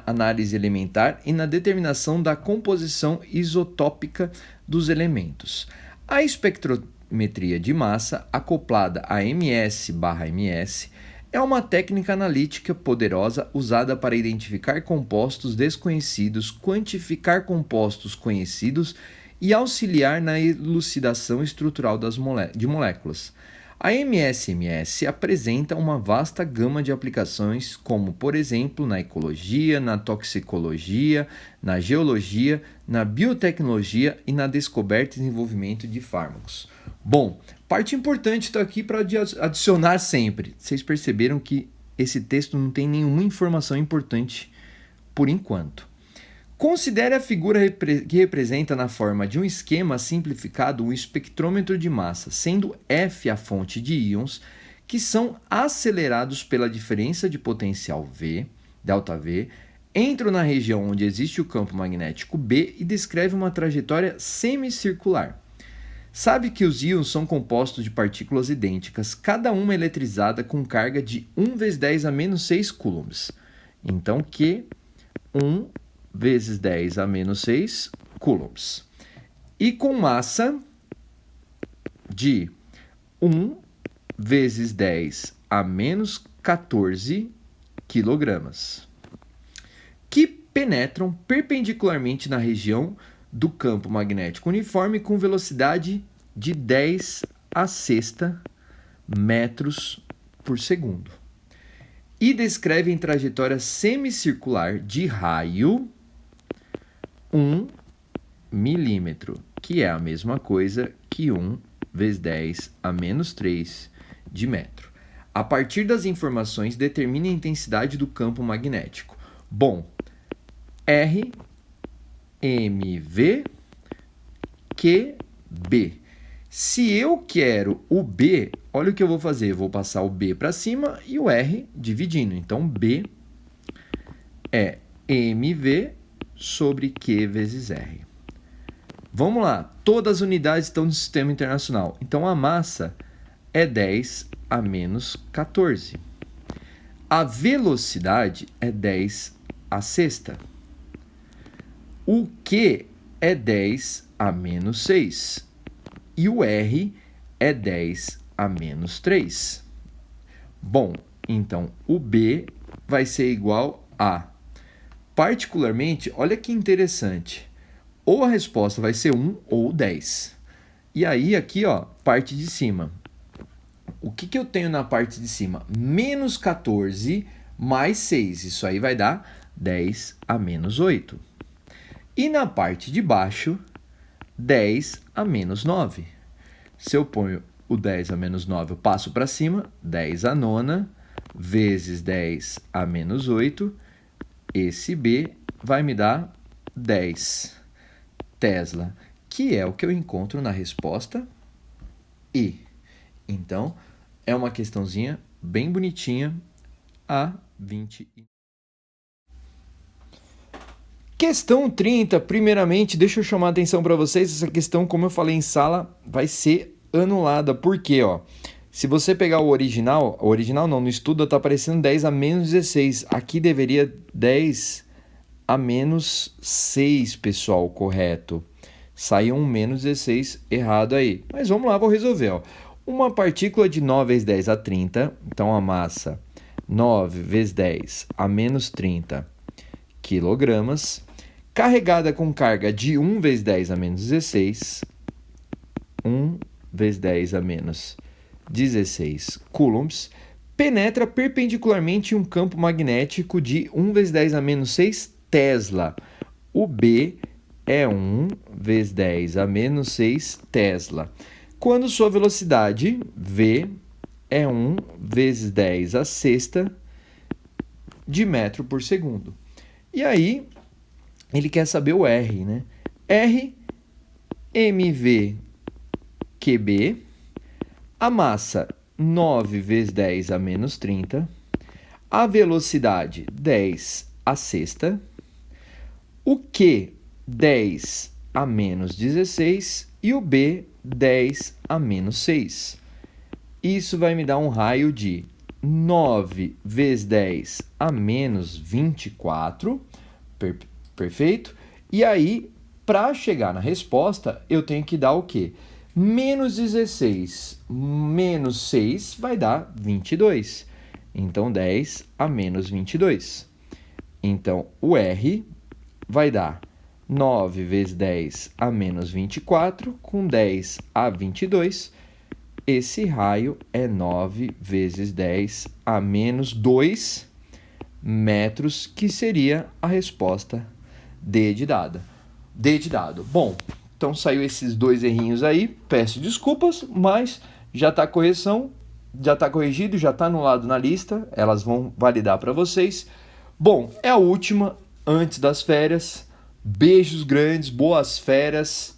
análise elementar e na determinação da composição isotópica dos elementos. A espectrometria de massa, acoplada a MS/MS, é uma técnica analítica poderosa usada para identificar compostos desconhecidos, quantificar compostos conhecidos e auxiliar na elucidação estrutural de moléculas. A MS/MS apresenta uma vasta gama de aplicações, como, por exemplo, na ecologia, na toxicologia, na geologia, na biotecnologia e na descoberta e desenvolvimento de fármacos. Bom, parte importante está aqui para adicionar sempre. Vocês perceberam que esse texto não tem nenhuma informação importante por enquanto. Considere a figura que representa na forma de um esquema simplificado um espectrômetro de massa, sendo F a fonte de íons que são acelerados pela diferença de potencial V, ΔV, entram na região onde existe o campo magnético B e descreve uma trajetória semicircular. Sabe que os íons são compostos de partículas idênticas, cada uma eletrizada com carga de 1 × 10 a menos 6 coulombs. Então, Q 1 vezes 10 a menos 6 coulombs. E com massa de 1 vezes 10 a menos 14 quilogramas, que penetram perpendicularmente na região do campo magnético uniforme com velocidade de 10 a sexta metros por segundo. E descrevem trajetória semicircular de raio 1 milímetro, que é a mesma coisa que 1 vezes 10 a menos 3 de metro. A partir das informações, determine a intensidade do campo magnético. Bom, R, MV, QB. Se eu quero o B, olha o que eu vou fazer. Eu vou passar o B para cima e o R dividindo. Então, B é MV sobre Q vezes R. Vamos lá. Todas as unidades estão no sistema internacional. Então, a massa é 10 a menos 14. A velocidade é 10 a sexta. O Q é 10 a menos 6. E o R é 10 a menos 3. Bom, então o B vai ser igual a... Particularmente, olha que interessante. Ou a resposta vai ser 1 ou 10. E aí, aqui, ó, parte de cima. O que eu tenho na parte de cima? Menos 14 mais 6. Isso aí vai dar 10 a menos 8. E na parte de baixo, 10 a menos 9. Se eu ponho o 10 a menos 9, eu passo para cima. 10 a nona vezes 10 a menos 8. Esse B vai me dar 10 Tesla, que é o que eu encontro na resposta E. Então, é uma questãozinha bem bonitinha, a 20. Questão 30, primeiramente, deixa eu chamar a atenção para vocês, essa questão, como eu falei em sala, vai ser anulada, porque, ó, se você pegar o original não, no estudo está aparecendo 10 a menos 16, aqui deveria 10 a menos 6, pessoal, correto. Saiu um menos 16 errado aí, mas vamos lá, vou resolver, ó. Uma partícula de 9 vezes 10 a 30, então a massa 9 vezes 10 a menos 30 quilogramas, carregada com carga de 1 vezes 10 a menos 16, 1 vezes 10 a menos 16 coulombs, penetra perpendicularmente em um campo magnético de 1 vezes 10 a menos 6 Tesla. O B é 1 vezes 10 a menos 6 Tesla. Quando sua velocidade, V, é 1 vezes 10 a sexta de metro por segundo. E aí, ele quer saber o R, né? R, mv QB, a massa 9 vezes 10 a menos 30, a velocidade 10 a sexta, o Q 10 a menos 16 e o B 10 a menos 6. Isso vai me dar um raio de 9 vezes 10 a menos 24, perfeito? E aí, para chegar na resposta, eu tenho que dar o quê? Menos 16 menos 6 vai dar 22. Então, 10 a menos 22. Então, o R vai dar 9 vezes 10 a menos 24, com 10 a 22. Esse raio é 9 vezes 10 a menos 2 metros, que seria a resposta D de dado. Bom, então saiu esses dois errinhos aí, peço desculpas, mas já está a correção, já está corrigido, já está anulado na lista, elas vão validar para vocês. Bom, é a última antes das férias. Beijos grandes, boas férias.